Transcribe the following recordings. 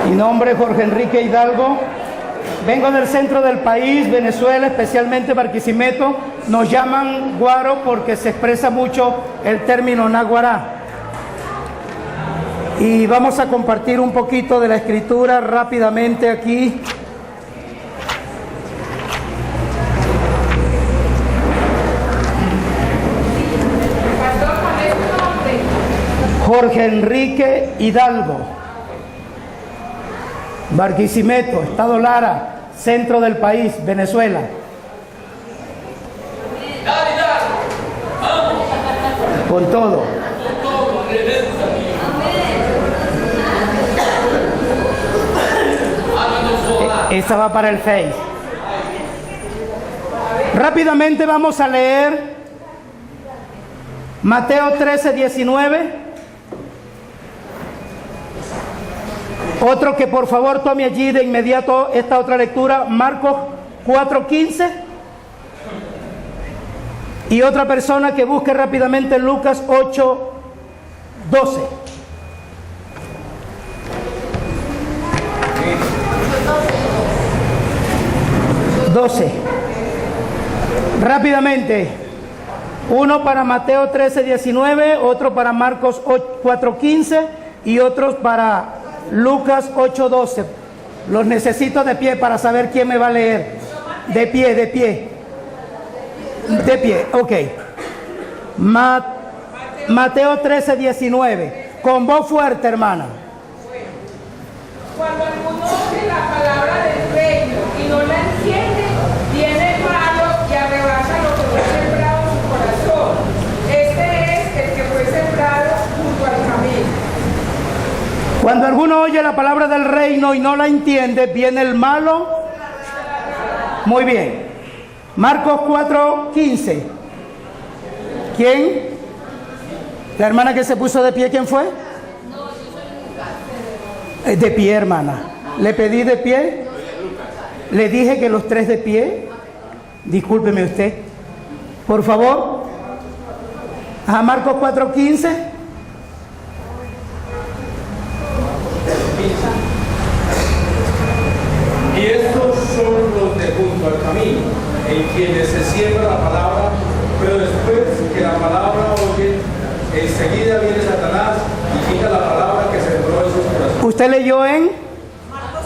Mi nombre es Jorge Enrique Hidalgo. Vengo del centro del país, Venezuela, especialmente Barquisimeto. Nos llaman guaro porque se expresa mucho el término naguará. Y vamos a compartir un poquito de la escritura rápidamente aquí. Jorge Enrique Hidalgo, Barquisimeto, Estado Lara, centro del país, Venezuela. Con todo. Esta va para el Face. Rápidamente vamos a leer Mateo 13:19. Otro que por favor tome allí de inmediato esta otra lectura, Marcos 4:15. Y otra persona que busque rápidamente Lucas 8:12. Rápidamente. Uno para Mateo 13:19, otro para Marcos 4:15 y otros para Lucas 8:12. Los necesito de pie para saber quién me va a leer. De pie, de pie. De pie, ok. Mateo 13:19. Con voz fuerte, hermana. Cuando alguno oye la palabra del reino y no la entiende, viene el malo y arrebata lo que fue sembrado en su corazón. Este es el que fue sembrado junto al camino. Cuando alguno oye la palabra del reino y no la entiende, viene el malo. Muy bien. Marcos 4:15. ¿Quién? La hermana que se puso de pie, ¿quién fue? De pie, hermana. Le pedí de pie. Le dije que los tres de pie. Discúlpeme usted. Por favor. A Marcos 4:15. Y estos son los de junto al camino, en quienes se siembra la palabra, pero después que la palabra oye, enseguida viene Satanás y quita la palabra que sembró en sus corazones. ¿Usted leyó en? Marcos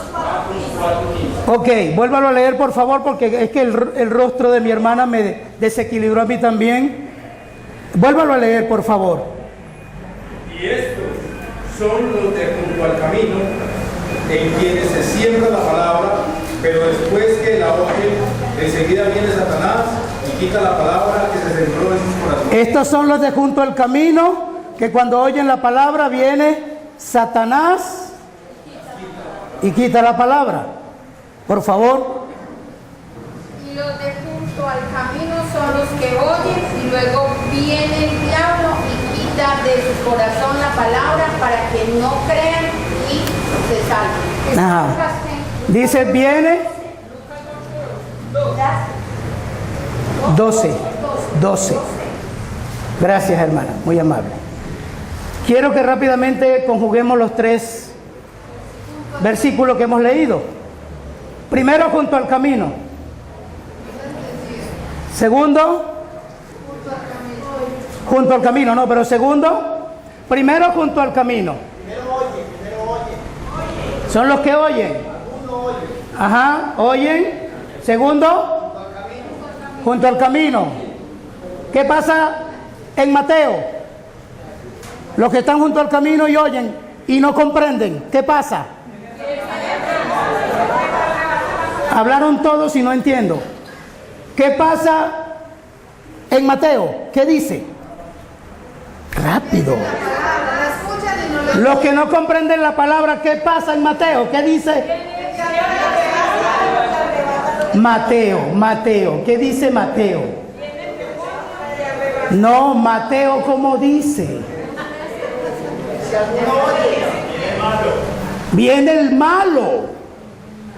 4:15. Ok, vuélvalo a leer por favor, porque es que el rostro de mi hermana me desequilibró a mí también. Vuélvalo a leer por favor. Y estos son los de junto al camino, en quienes se siembra la palabra, pero después que la oyen, enseguida viene Satanás y quita la palabra que se sembró en sus corazones. Estos son los de junto al camino, que cuando oyen la palabra viene Satanás y quita la palabra. Por favor. Y los de junto al camino son los que oyen y luego viene el diablo y quita de su corazón la palabra para que no crean y se salven. Ajá. Dice viene 12. Gracias, hermana, muy amable. Quiero que rápidamente conjuguemos los tres versículos que hemos leído. Primero, junto al camino. Segundo, junto al camino, no, pero segundo, primero junto al camino. Son los que oyen. Ajá, oyen. Segundo, junto al camino. ¿Qué pasa en Mateo? Los que están junto al camino y oyen y no comprenden. ¿Qué pasa? Hablaron todos y no entiendo. ¿Qué pasa en Mateo? ¿Qué dice? Rápido. Los que no comprenden la palabra, ¿qué pasa en Mateo? ¿Qué dice? Mateo. ¿Qué dice Mateo? No, Mateo, ¿cómo dice? Viene el malo.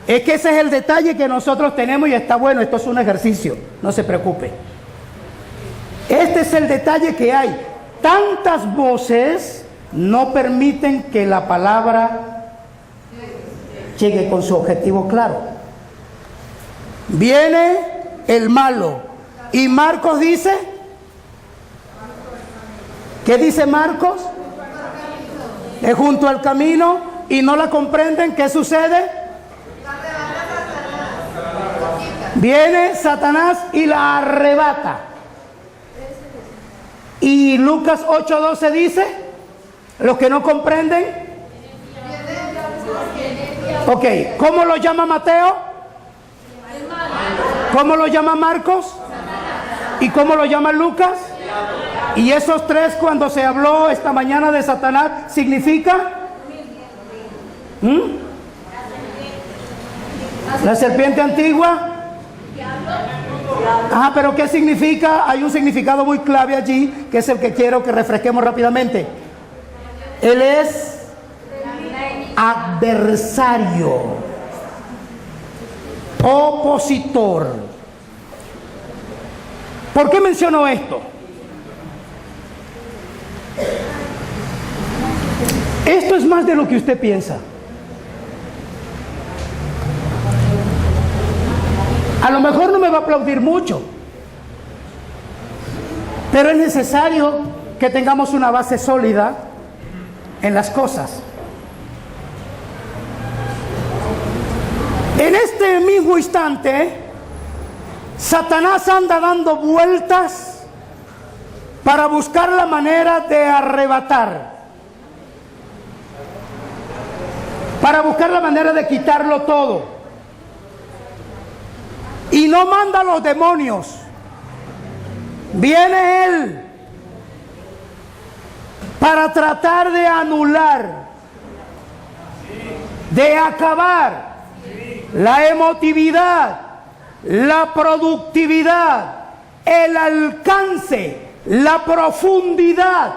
Es que ese es el detalle que nosotros tenemos y está bueno, esto es un ejercicio, no se preocupe. Este es el detalle que hay. Tantas voces no permiten que la palabra llegue con su objetivo claro. Viene el malo. Y Marcos dice, ¿qué dice Marcos? Es junto al camino y no la comprenden. ¿Qué sucede? Viene Satanás y la arrebata. Y Lucas 8:12 dice, los que no comprenden. Ok, ¿cómo lo llama Mateo? ¿Cómo lo llama Marcos? ¿Y cómo lo llama Lucas? Y esos tres, cuando se habló esta mañana de Satanás, ¿significa? La serpiente antigua. Ajá, pero ¿qué significa? Hay un significado muy clave allí, que es el que quiero que refresquemos rápidamente. Él es adversario, opositor. ¿Por qué menciono esto? Esto es más de lo que usted piensa. A lo mejor no me va a aplaudir mucho, pero es necesario que tengamos una base sólida en las cosas. En este mismo instante, Satanás anda dando vueltas para buscar la manera de arrebatar, para buscar la manera de quitarlo todo. Y no manda a los demonios, viene él para tratar de anular, de acabar la emotividad, la productividad, el alcance, la profundidad,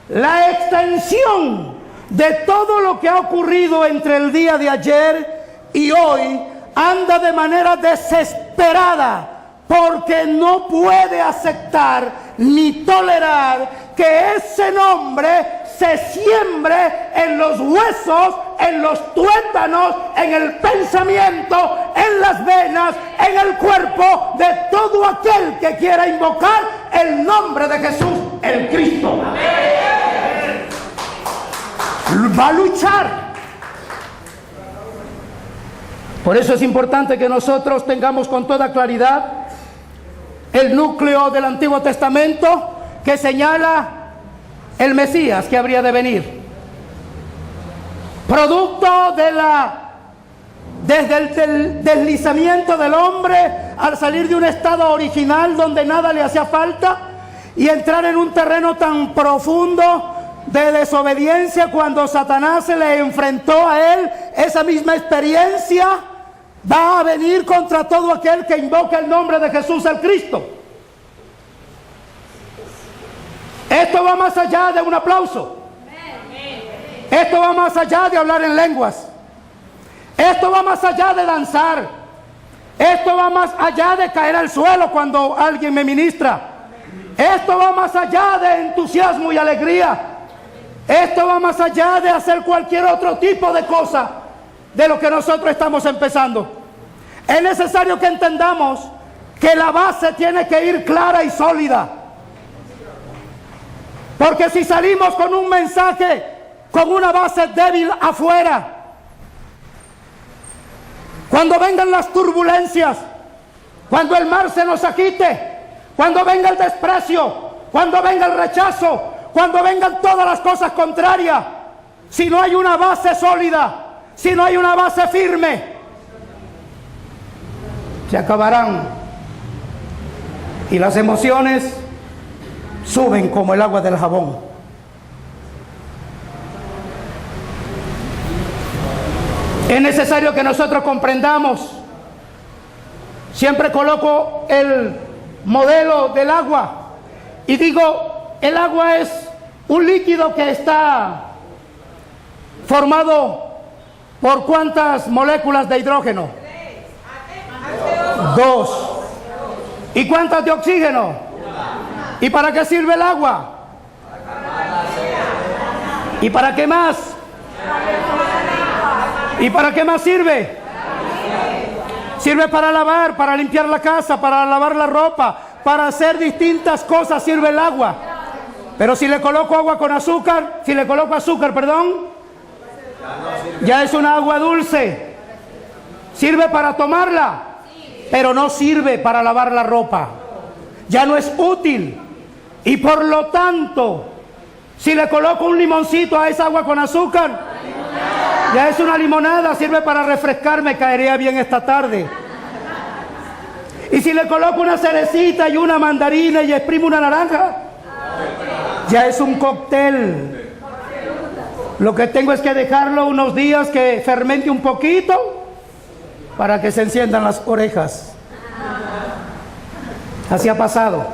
la extensión de todo lo que ha ocurrido entre el día de ayer y hoy. Anda de manera desesperada porque no puede aceptar ni tolerar que ese nombre se siembre en los huesos, en los tuétanos, en el pensamiento, en las venas, en el cuerpo de todo aquel que quiera invocar el nombre de Jesús, el Cristo. Va a luchar. Por eso es importante que nosotros tengamos con toda claridad el núcleo del Antiguo Testamento que señala el Mesías que habría de venir. Producto desde el deslizamiento del hombre al salir de un estado original donde nada le hacía falta y entrar en un terreno tan profundo de desobediencia. Cuando Satanás se le enfrentó a él, esa misma experiencia va a venir contra todo aquel que invoca el nombre de Jesús el Cristo. Esto va más allá de un aplauso. Esto va más allá de hablar en lenguas. Esto va más allá de danzar. Esto va más allá de caer al suelo cuando alguien me ministra. Esto va más allá de entusiasmo y alegría. Esto va más allá de hacer cualquier otro tipo de cosa de lo que nosotros estamos empezando. Es necesario que entendamos que la base tiene que ir clara y sólida. Porque si salimos con un mensaje con una base débil afuera, cuando vengan las turbulencias, cuando el mar se nos agite, cuando venga el desprecio, cuando venga el rechazo, cuando vengan todas las cosas contrarias, si no hay una base sólida, si no hay una base firme, se acabarán. Y las emociones suben como el agua del jabón. Es necesario que nosotros comprendamos. Siempre coloco el modelo del agua y digo, el agua es un líquido que está formado por ¿cuántas moléculas de hidrógeno? 2. ¿Y cuántas de oxígeno? ¿Y para qué sirve el agua? ¿Y para qué más? ¿Y para qué más sirve? Sirve para lavar, para limpiar la casa, para lavar la ropa, para hacer distintas cosas sirve el agua. Pero si le coloco agua con azúcar, ya es una agua dulce. Sirve para tomarla, pero no sirve para lavar la ropa. Ya no es útil. Y por lo tanto, si le coloco un limoncito a esa agua con azúcar, ya es una limonada, sirve para refrescarme, caería bien esta tarde. Y si le coloco una cerecita y una mandarina y exprimo una naranja, ya es un cóctel. Lo que tengo es que dejarlo unos días que fermente un poquito para que se enciendan las orejas. Así ha pasado.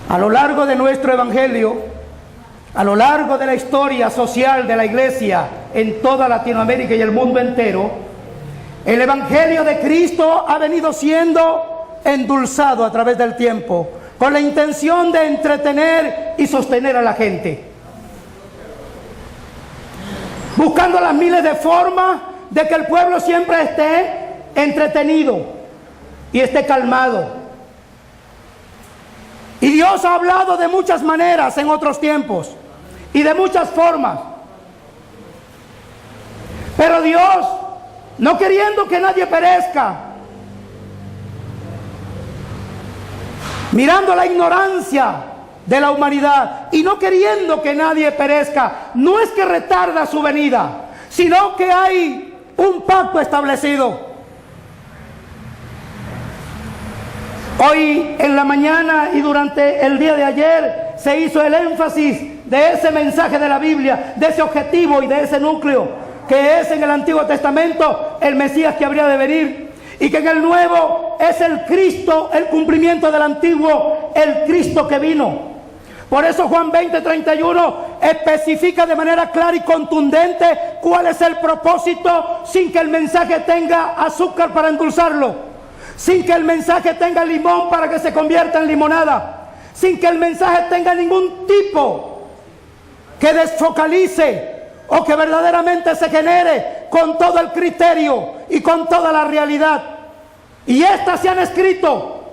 A lo largo de nuestro evangelio, a lo largo de la historia social de la iglesia en toda Latinoamérica y el mundo entero, el evangelio de Cristo ha venido siendo endulzado a través del tiempo, con la intención de entretener y sostener a la gente, buscando las miles de formas de que el pueblo siempre esté entretenido y esté calmado. Y Dios ha hablado de muchas maneras en otros tiempos y de muchas formas. Pero Dios, no queriendo que nadie perezca, mirando la ignorancia de la humanidad y no queriendo que nadie perezca, no es que retarda su venida, sino que hay un pacto establecido. Hoy en la mañana y durante el día de ayer se hizo el énfasis de ese mensaje de la Biblia, de ese objetivo y de ese núcleo que es en el Antiguo Testamento el Mesías que habría de venir, y que en el Nuevo es el Cristo, el cumplimiento del Antiguo, el Cristo que vino. Por eso Juan 20:31 especifica de manera clara y contundente cuál es el propósito, sin que el mensaje tenga azúcar para endulzarlo, sin que el mensaje tenga limón para que se convierta en limonada, sin que el mensaje tenga ningún tipo que desfocalice o que verdaderamente se genere con todo el criterio y con toda la realidad. Y estas se han escrito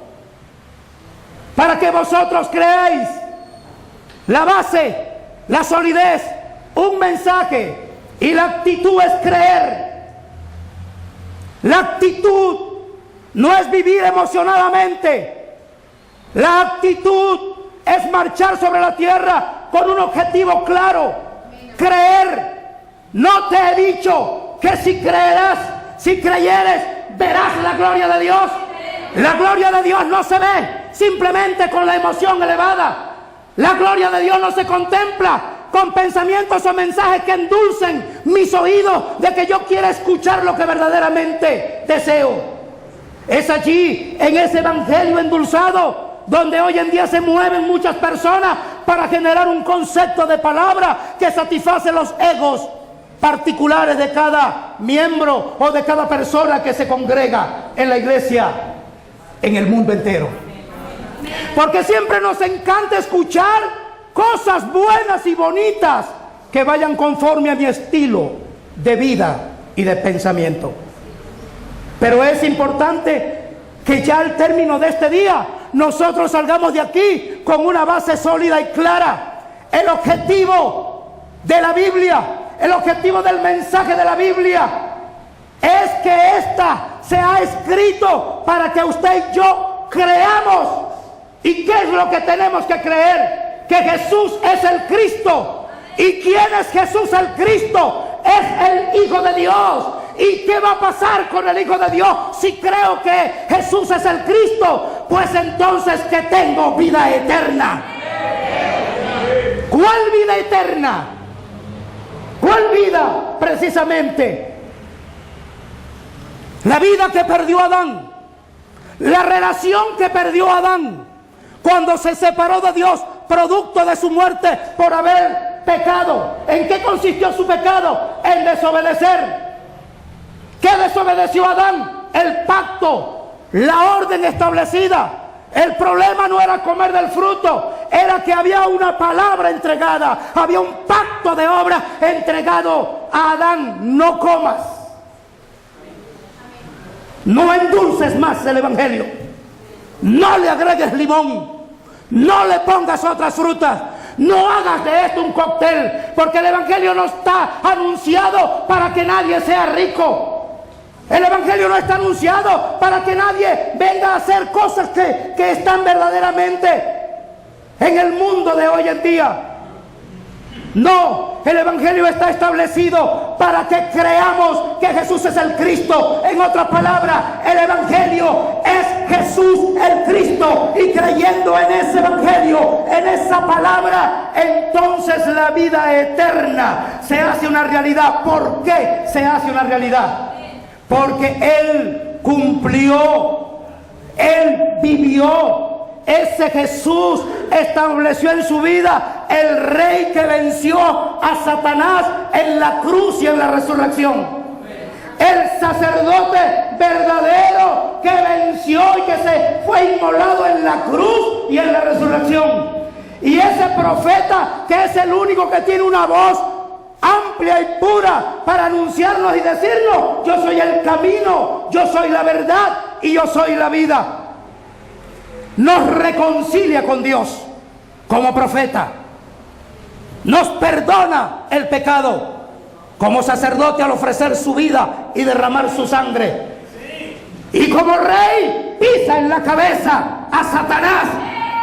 para que vosotros creáis. La base, la solidez, un mensaje, y la actitud es creer. La actitud no es vivir emocionadamente. La actitud es marchar sobre la tierra con un objetivo claro: creer. No te he dicho que si creerás, si creyeres, verás la gloria de Dios. La gloria de Dios no se ve simplemente con la emoción elevada. La gloria de Dios no se contempla con pensamientos o mensajes que endulcen mis oídos de que yo quiera escuchar lo que verdaderamente deseo. Es allí, en ese evangelio endulzado, donde hoy en día se mueven muchas personas para generar un concepto de palabra que satisface los egos particulares de cada miembro o de cada persona que se congrega en la iglesia en el mundo entero. Porque siempre nos encanta escuchar cosas buenas y bonitas que vayan conforme a mi estilo de vida y de pensamiento. Pero es importante que ya al término de este día nosotros salgamos de aquí con una base sólida y clara. El objetivo de la Biblia, el objetivo del mensaje de la Biblia es que ésta se ha escrito para que usted y yo creamos. ¿Y qué es lo que tenemos que creer? Que Jesús es el Cristo. ¿Y quién es Jesús el Cristo? Es el Hijo de Dios. ¿Y qué va a pasar con el Hijo de Dios si creo que Jesús es el Cristo? Pues entonces que tengo vida eterna. ¿Cuál vida eterna? ¿Cuál vida? Precisamente la vida que perdió Adán, la relación que perdió Adán cuando se separó de Dios, producto de su muerte por haber pecado. ¿En qué consistió su pecado? En desobedecer. ¿Qué desobedeció Adán? El pacto, la orden establecida. El problema no era comer del fruto, era que había una palabra entregada, había un pacto de obra entregado a Adán. No comas, no endulces más el evangelio, no le agregues limón, no le pongas otras frutas, no hagas de esto un cóctel, porque el evangelio no está anunciado para que nadie sea rico. El evangelio no está anunciado para que nadie venga a hacer cosas que están verdaderamente en el mundo de hoy en día. No, el evangelio está establecido para que creamos que Jesús es el Cristo. En otra palabra, el evangelio es Jesús el Cristo, y creyendo en ese evangelio, en esa palabra, entonces la vida eterna se hace una realidad. ¿Por qué se hace una realidad? Porque Él cumplió, Él vivió. Ese Jesús estableció en su vida el rey que venció a Satanás en la cruz y en la resurrección. El sacerdote verdadero que venció y que se fue inmolado en la cruz y en la resurrección. Y ese profeta que es el único que tiene una voz amplia y pura para anunciarnos y decirnos: yo soy el camino, yo soy la verdad y yo soy la vida. Nos reconcilia con Dios como profeta, nos perdona el pecado como sacerdote al ofrecer su vida y derramar su sangre, y como rey pisa en la cabeza a Satanás,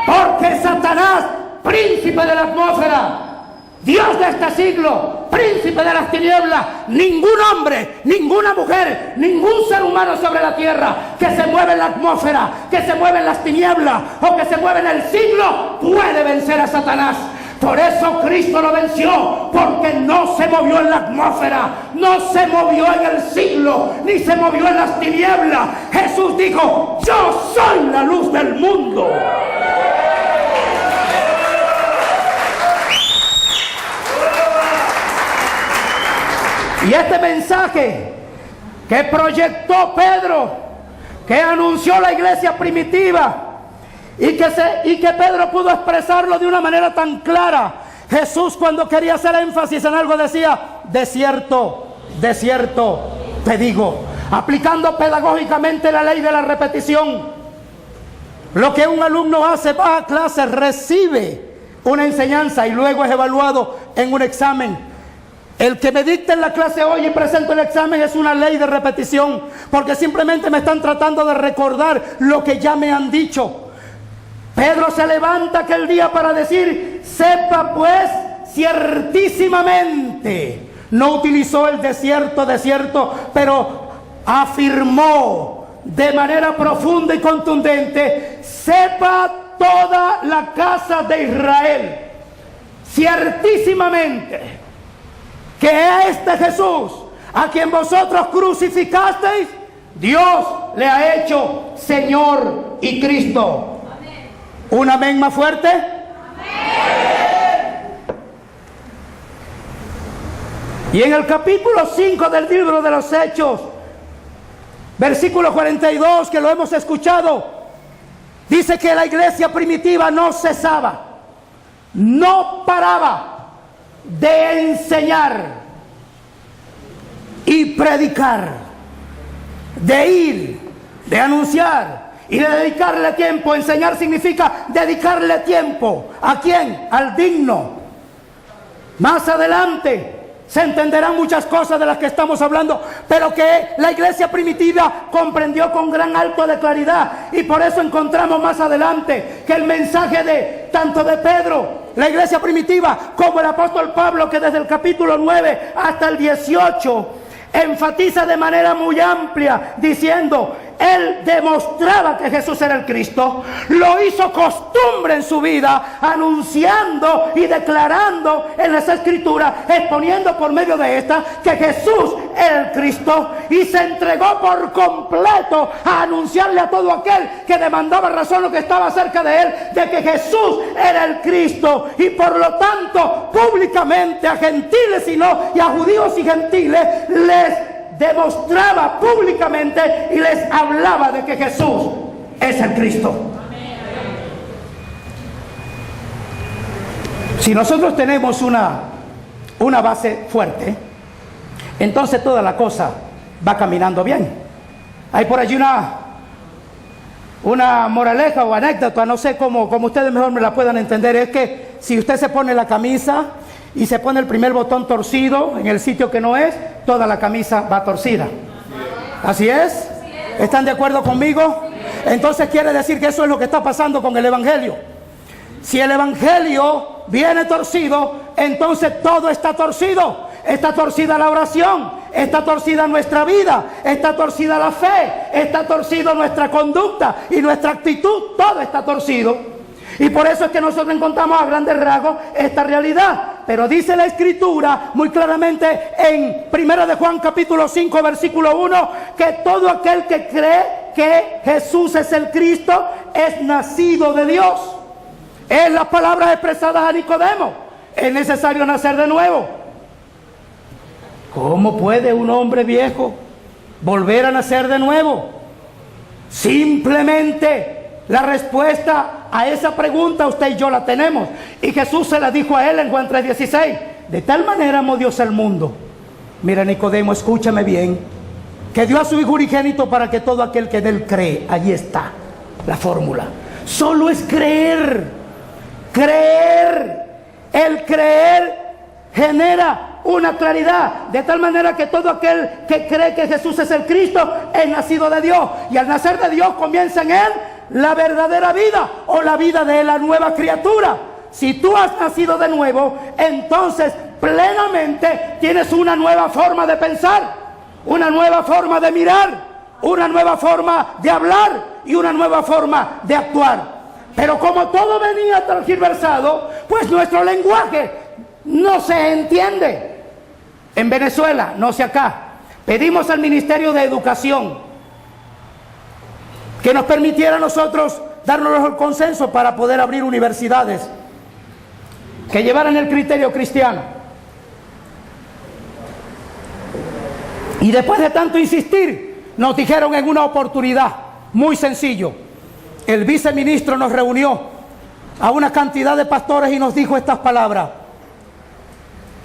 porque Satanás, príncipe de la atmósfera, Dios de este siglo, príncipe de las tinieblas, ningún hombre, ninguna mujer, ningún ser humano sobre la tierra que se mueve en la atmósfera, que se mueve en las tinieblas o que se mueve en el siglo puede vencer a Satanás. Por eso Cristo lo venció, porque no se movió en la atmósfera, no se movió en el siglo, ni se movió en las tinieblas. Jesús dijo: yo soy la luz del mundo. Y este mensaje que proyectó Pedro, que anunció la iglesia primitiva, y que Pedro pudo expresarlo de una manera tan clara. Jesús, cuando quería hacer énfasis en algo, decía: de cierto, te digo, aplicando pedagógicamente la ley de la repetición. Lo que un alumno hace: va a clase, recibe una enseñanza y luego es evaluado en un examen. El que me dicta en la clase hoy y presento el examen es una ley de repetición, porque simplemente me están tratando de recordar lo que ya me han dicho. Pedro se levanta aquel día para decir: sepa pues ciertísimamente. No utilizó el desierto, pero afirmó de manera profunda y contundente: sepa toda la casa de Israel ciertísimamente que a este Jesús, a quien vosotros crucificasteis, Dios le ha hecho Señor y Cristo. Amén. ¿Un amén más fuerte? Amén. Y en el capítulo 5 del libro de los Hechos, versículo 42, que lo hemos escuchado, dice que la iglesia primitiva no cesaba, no paraba de enseñar y predicar, de ir, de anunciar y de dedicarle tiempo. Enseñar significa dedicarle tiempo. ¿A quién? Al digno. Más adelante se entenderán muchas cosas de las que estamos hablando, pero que la iglesia primitiva comprendió con gran alto de claridad, y por eso encontramos más adelante que el mensaje de tanto de Pedro, la iglesia primitiva, como el apóstol Pablo, que desde el capítulo 9 hasta el 18 enfatiza de manera muy amplia, diciendo: él demostraba que Jesús era el Cristo, lo hizo costumbre en su vida, anunciando y declarando en las Escrituras, exponiendo por medio de esta que Jesús era el Cristo, y se entregó por completo a anunciarle a todo aquel que demandaba razón lo que estaba cerca de él, de que Jesús era el Cristo. Y por lo tanto, públicamente a gentiles y a judíos y gentiles les demostraba públicamente y les hablaba de que Jesús es el Cristo. Si nosotros tenemos una base fuerte, entonces toda la cosa va caminando bien. Hay por allí una moraleja o anécdota, no sé cómo ustedes mejor me la puedan entender. Es que si usted se pone la camisa y se pone el primer botón torcido en el sitio que no es, toda la camisa va torcida. ¿Así es? ¿Están de acuerdo conmigo? Entonces quiere decir que eso es lo que está pasando con el Evangelio. Si el Evangelio viene torcido, entonces todo está torcido. Está torcida la oración, está torcida nuestra vida, está torcida la fe, está torcida nuestra conducta y nuestra actitud, todo está torcido. Y por eso es que nosotros encontramos a grandes rasgos esta realidad. Pero dice la Escritura muy claramente en 1 de Juan capítulo 5 versículo 1, que todo aquel que cree que Jesús es el Cristo es nacido de Dios. Es las palabras expresadas a Nicodemo: es necesario nacer de nuevo. ¿Cómo puede un hombre viejo volver a nacer de nuevo? Simplemente la respuesta a esa pregunta usted y yo la tenemos. Y Jesús se la dijo a él en Juan 3:16. De tal manera amó Dios al mundo. Mira, Nicodemo, escúchame bien, que dio a su Hijo unigénito para que todo aquel que en él cree, allí está la fórmula. Solo es creer. Creer. El creer genera una claridad, de tal manera que todo aquel que cree que Jesús es el Cristo es nacido de Dios, y al nacer de Dios comienza en él la verdadera vida, o la vida de la nueva criatura. Si tú has nacido de nuevo, entonces plenamente tienes una nueva forma de pensar, una nueva forma de mirar, una nueva forma de hablar y una nueva forma de actuar. Pero como todo venía tergiversado, pues nuestro lenguaje no se entiende. En Venezuela, no sé acá, pedimos al Ministerio de Educación que nos permitiera a nosotros darnos el consenso para poder abrir universidades que llevaran el criterio cristiano. Y después de tanto insistir, nos dijeron en una oportunidad, muy sencillo, el viceministro nos reunió a una cantidad de pastores y nos dijo estas palabras: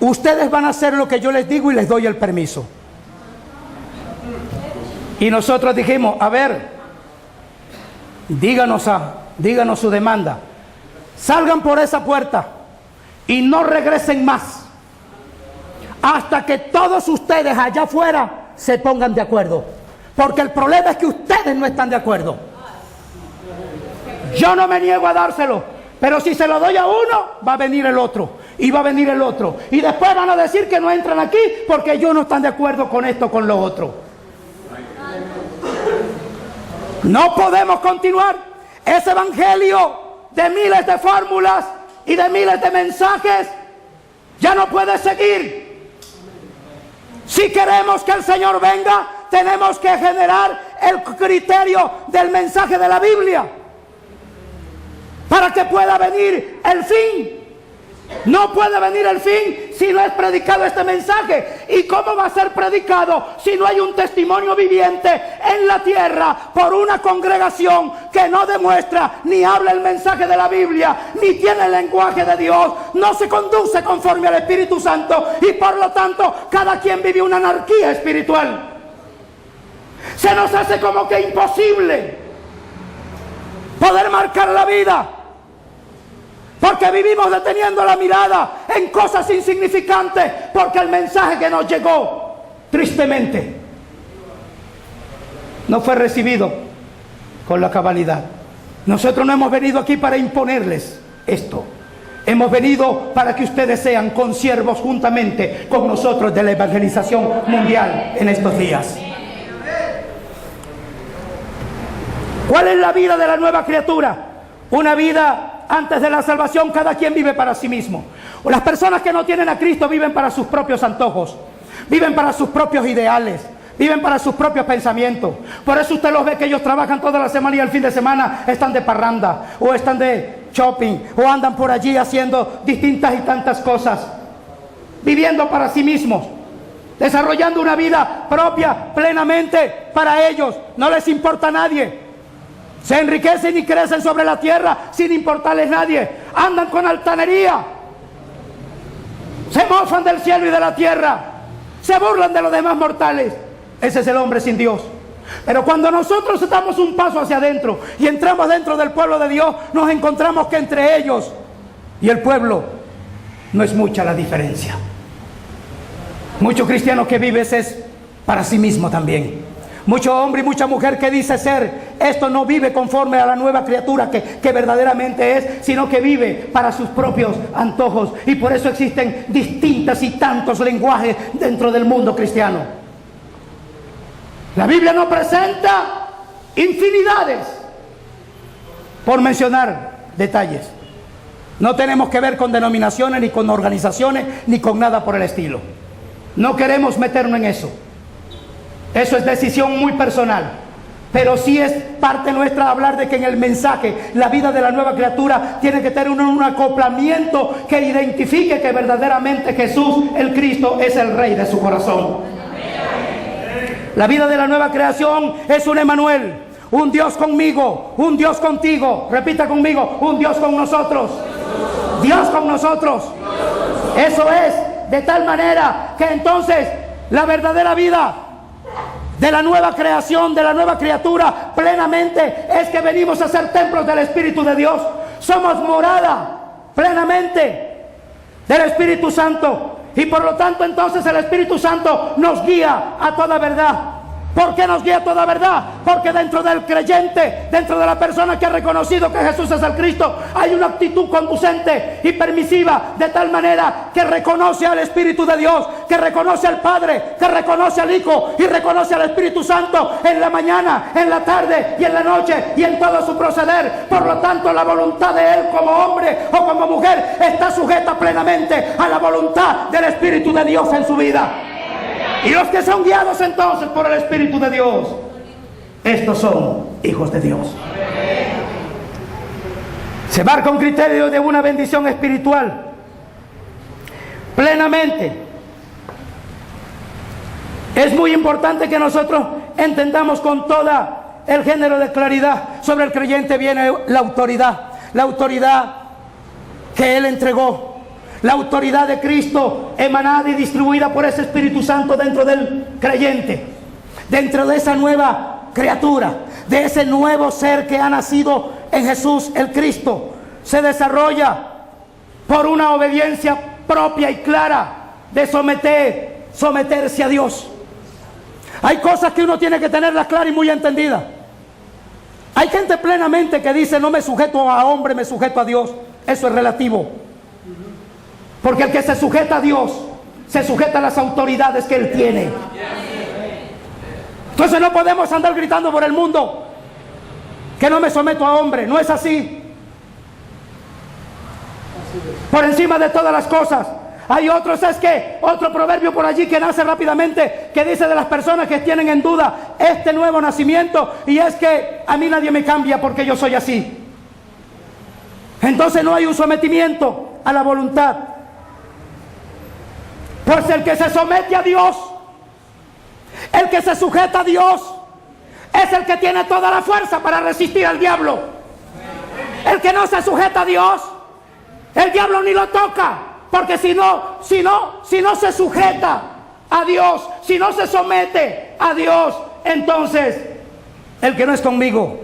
ustedes van a hacer lo que yo les digo y les doy el permiso. Y nosotros dijimos: a ver, díganos su demanda. Salgan por esa puerta y no regresen más hasta que todos ustedes allá afuera se pongan de acuerdo. Porque el problema es que ustedes no están de acuerdo. Yo no me niego a dárselo, pero si se lo doy a uno, va a venir el otro, y va a venir el otro, y después van a decir que no entran aquí porque ellos no están de acuerdo con esto, con lo otro. No podemos continuar. Ese evangelio de miles de fórmulas y de miles de mensajes ya no puede seguir. Si queremos que el Señor venga, tenemos que generar el criterio del mensaje de la Biblia para que pueda venir el fin. No puede venir el fin si no es predicado este mensaje. ¿Y cómo va a ser predicado si no hay un testimonio viviente en la tierra por una congregación que no demuestra ni habla el mensaje de la Biblia, ni tiene el lenguaje de Dios, no se conduce conforme al Espíritu Santo, y por lo tanto cada quien vive una anarquía espiritual? Se nos hace como que imposible poder marcar la vida, porque vivimos deteniendo la mirada en cosas insignificantes, porque el mensaje que nos llegó, tristemente, no fue recibido con la cabalidad. Nosotros no hemos venido aquí para imponerles esto. Hemos venido para que ustedes sean consiervos juntamente con nosotros de la evangelización mundial en estos días. ¿Cuál es la vida de la nueva criatura? Una vida antes de la salvación. Cada quien vive para sí mismo. Las personas que no tienen a Cristo viven para sus propios antojos, viven para sus propios ideales, viven para sus propios pensamientos. Por eso usted los ve que ellos trabajan toda la semana y el fin de semana están de parranda, o están de shopping, o andan por allí haciendo distintas y tantas cosas, viviendo para sí mismos, desarrollando una vida propia plenamente para ellos. No les importa a nadie. Se enriquecen y crecen sobre la tierra sin importarles nadie. Andan con altanería, se mofan del cielo y de la tierra, se burlan de los demás mortales. Ese es el hombre sin Dios. Pero cuando nosotros damos un paso hacia adentro y entramos dentro del pueblo de Dios, nos encontramos que entre ellos y el pueblo no es mucha la diferencia. Mucho cristiano que vive es para sí mismo también. Mucho hombre y mucha mujer que dice ser, esto no vive conforme a la nueva criatura que verdaderamente es, sino que vive para sus propios antojos. Y por eso existen distintos y tantos lenguajes dentro del mundo cristiano. La Biblia nos presenta infinidades, por mencionar detalles. No tenemos que ver con denominaciones, ni con organizaciones, ni con nada por el estilo. No queremos meternos en eso. Eso es decisión muy personal. Pero sí es parte nuestra hablar de que en el mensaje, la vida de la nueva criatura tiene que tener un acoplamiento que identifique que verdaderamente Jesús, el Cristo, es el Rey de su corazón. La vida de la nueva creación es un Emmanuel, un Dios conmigo, un Dios contigo. Repita conmigo, un Dios con nosotros. Dios con nosotros. Eso es de tal manera que entonces la verdadera vida de la nueva creación, de la nueva criatura, plenamente es que venimos a ser templos del Espíritu de Dios. Somos morada plenamente del Espíritu Santo. Y por lo tanto entonces el Espíritu Santo nos guía a toda verdad. ¿Por qué nos guía a toda verdad? Porque dentro del creyente, dentro de la persona que ha reconocido que Jesús es el Cristo, hay una actitud conducente y permisiva, de tal manera que reconoce al Espíritu de Dios, que reconoce al Padre, que reconoce al Hijo y reconoce al Espíritu Santo en la mañana, en la tarde y en la noche y en todo su proceder. Por lo tanto, la voluntad de Él como hombre o como mujer está sujeta plenamente a la voluntad del Espíritu de Dios en su vida. Y los que son guiados entonces por el Espíritu de Dios, estos son hijos de Dios. Se marca un criterio de una bendición espiritual plenamente. Es muy importante que nosotros entendamos con toda el género de claridad. Sobre el creyente viene la autoridad que Él entregó. La autoridad de Cristo emanada y distribuida por ese Espíritu Santo dentro del creyente, dentro de esa nueva criatura, de ese nuevo ser que ha nacido en Jesús el Cristo, se desarrolla por una obediencia propia y clara de someterse a Dios. Hay cosas que uno tiene que tenerlas claras y muy entendidas. Hay gente plenamente que dice, no me sujeto a hombre, me sujeto a Dios. Eso es relativo. Porque el que se sujeta a Dios, se sujeta a las autoridades que Él tiene. Entonces no podemos andar gritando por el mundo que no me someto a hombre. No es así. Por encima de todas las cosas. Hay otro proverbio por allí que nace rápidamente, que dice de las personas que tienen en duda este nuevo nacimiento, y es que a mí nadie me cambia porque yo soy así. Entonces no hay un sometimiento a la voluntad. Pues el que se somete a Dios, el que se sujeta a Dios, es el que tiene toda la fuerza para resistir al diablo. El que no se sujeta a Dios, el diablo ni lo toca, porque si no se sujeta a Dios, si no se somete a Dios, entonces el que no es conmigo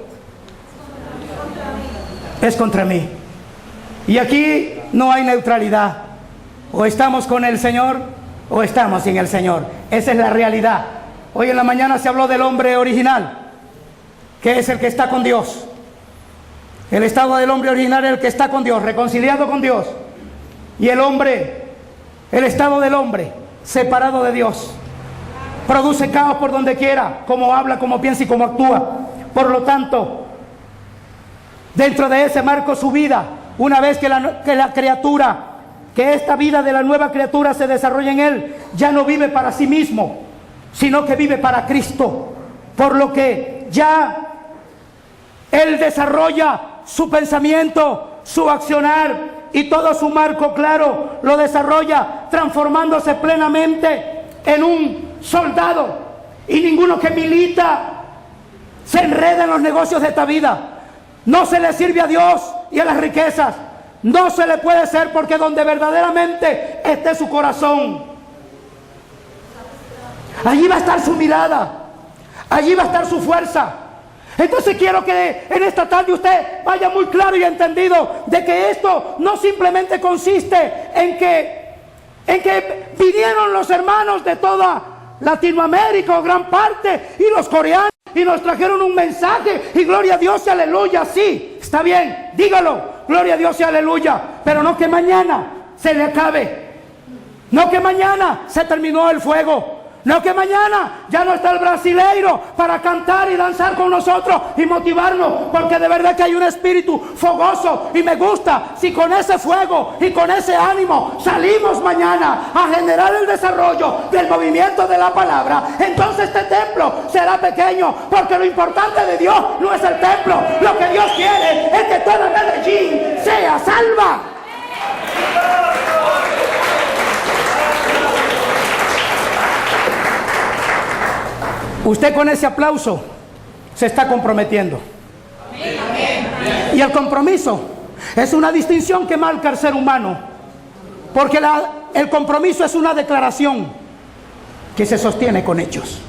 es contra mí. Y aquí no hay neutralidad. O estamos con el Señor o estamos sin el Señor. Esa es la realidad. Hoy en la mañana se habló del hombre original, que es el que está con Dios. El estado del hombre original es el que está con Dios, reconciliado con Dios. Y el estado del hombre separado de Dios, produce caos por donde quiera, como habla, como piensa y como actúa. Por lo tanto, dentro de ese marco su vida, una vez que la criatura, que esta vida de la nueva criatura se desarrolla en él, ya no vive para sí mismo, sino que vive para Cristo. Por lo que ya él desarrolla su pensamiento, su accionar y todo su marco claro lo desarrolla transformándose plenamente en un soldado. Y ninguno que milita se enreda en los negocios de esta vida. No se le sirve a Dios y a las riquezas. No se le puede ser, porque donde verdaderamente esté su corazón, allí va a estar su mirada, allí va a estar su fuerza. Entonces quiero que en esta tarde usted vaya muy claro y entendido de que esto no simplemente consiste en que vinieron los hermanos de toda Latinoamérica o gran parte y los coreanos y nos trajeron un mensaje y gloria a Dios y aleluya. Sí, está bien, dígalo, gloria a Dios y aleluya, pero no que mañana se le acabe, no que mañana se terminó el fuego, no que mañana ya no está el brasileiro para cantar y danzar con nosotros y motivarnos, porque de verdad que hay un espíritu fogoso y me gusta si con ese fuego y con ese ánimo salimos mañana a generar el desarrollo del movimiento de la palabra. Entonces este templo será pequeño, porque lo importante de Dios no es el templo, lo que Dios quiere es que toda Medellín sea salva. Usted con ese aplauso se está comprometiendo. Y el compromiso es una distinción que marca el ser humano, porque el compromiso es una declaración que se sostiene con hechos.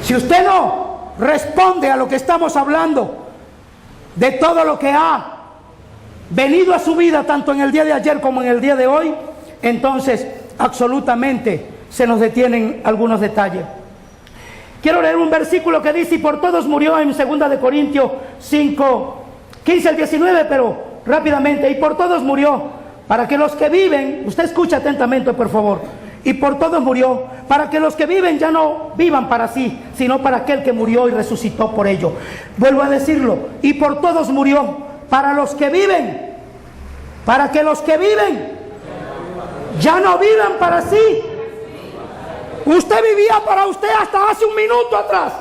Si usted no responde a lo que estamos hablando, de todo lo que ha venido a su vida, tanto en el día de ayer como en el día de hoy, entonces absolutamente se nos detienen algunos detalles. Quiero leer un versículo que dice: y por todos murió, en 2 de Corintios 5, 15 al 19, pero rápidamente. Y por todos murió, para que los que viven, usted escucha atentamente por favor, y por todos murió, para que los que viven ya no vivan para sí, sino para aquel que murió y resucitó por ello. Vuelvo a decirlo, y por todos murió, para los que viven, para que los que viven ya no vivan para sí. Usted vivía para usted hasta hace un minuto atrás,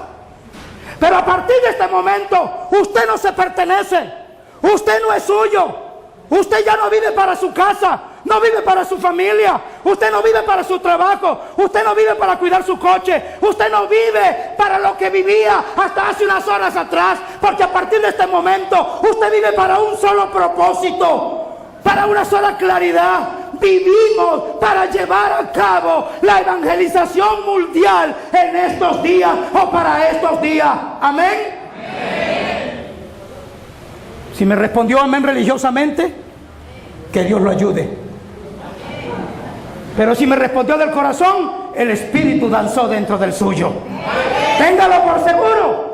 pero a partir de este momento usted no se pertenece, usted no es suyo, usted ya no vive para su casa, no vive para su familia, usted no vive para su trabajo, usted no vive para cuidar su coche, usted no vive para lo que vivía hasta hace unas horas atrás, porque a partir de este momento usted vive para un solo propósito, para una sola claridad. Vivimos para llevar a cabo la evangelización mundial en estos días o para estos días. Amén. Amén. Si me respondió amén religiosamente, que Dios lo ayude. Pero si me respondió del corazón, el Espíritu danzó dentro del suyo. Téngalo por seguro.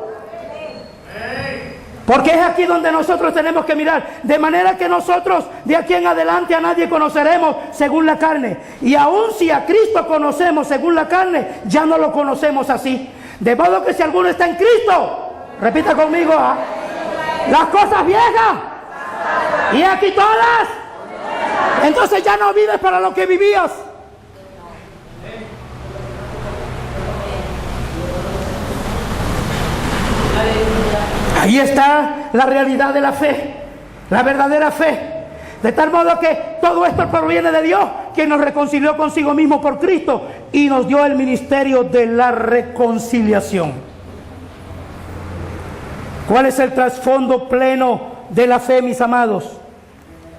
Porque es aquí donde nosotros tenemos que mirar. De manera que nosotros de aquí en adelante a nadie conoceremos según la carne. Y aun si a Cristo conocemos según la carne, ya no lo conocemos así. De modo que si alguno está en Cristo, repita conmigo, las cosas viejas y aquí todas. Entonces ya no vives para lo que vivías. Ahí está la realidad de la fe, la verdadera fe. De tal modo que todo esto proviene de Dios, que nos reconcilió consigo mismo por Cristo y nos dio el ministerio de la reconciliación. ¿Cuál es el trasfondo pleno de la fe, mis amados?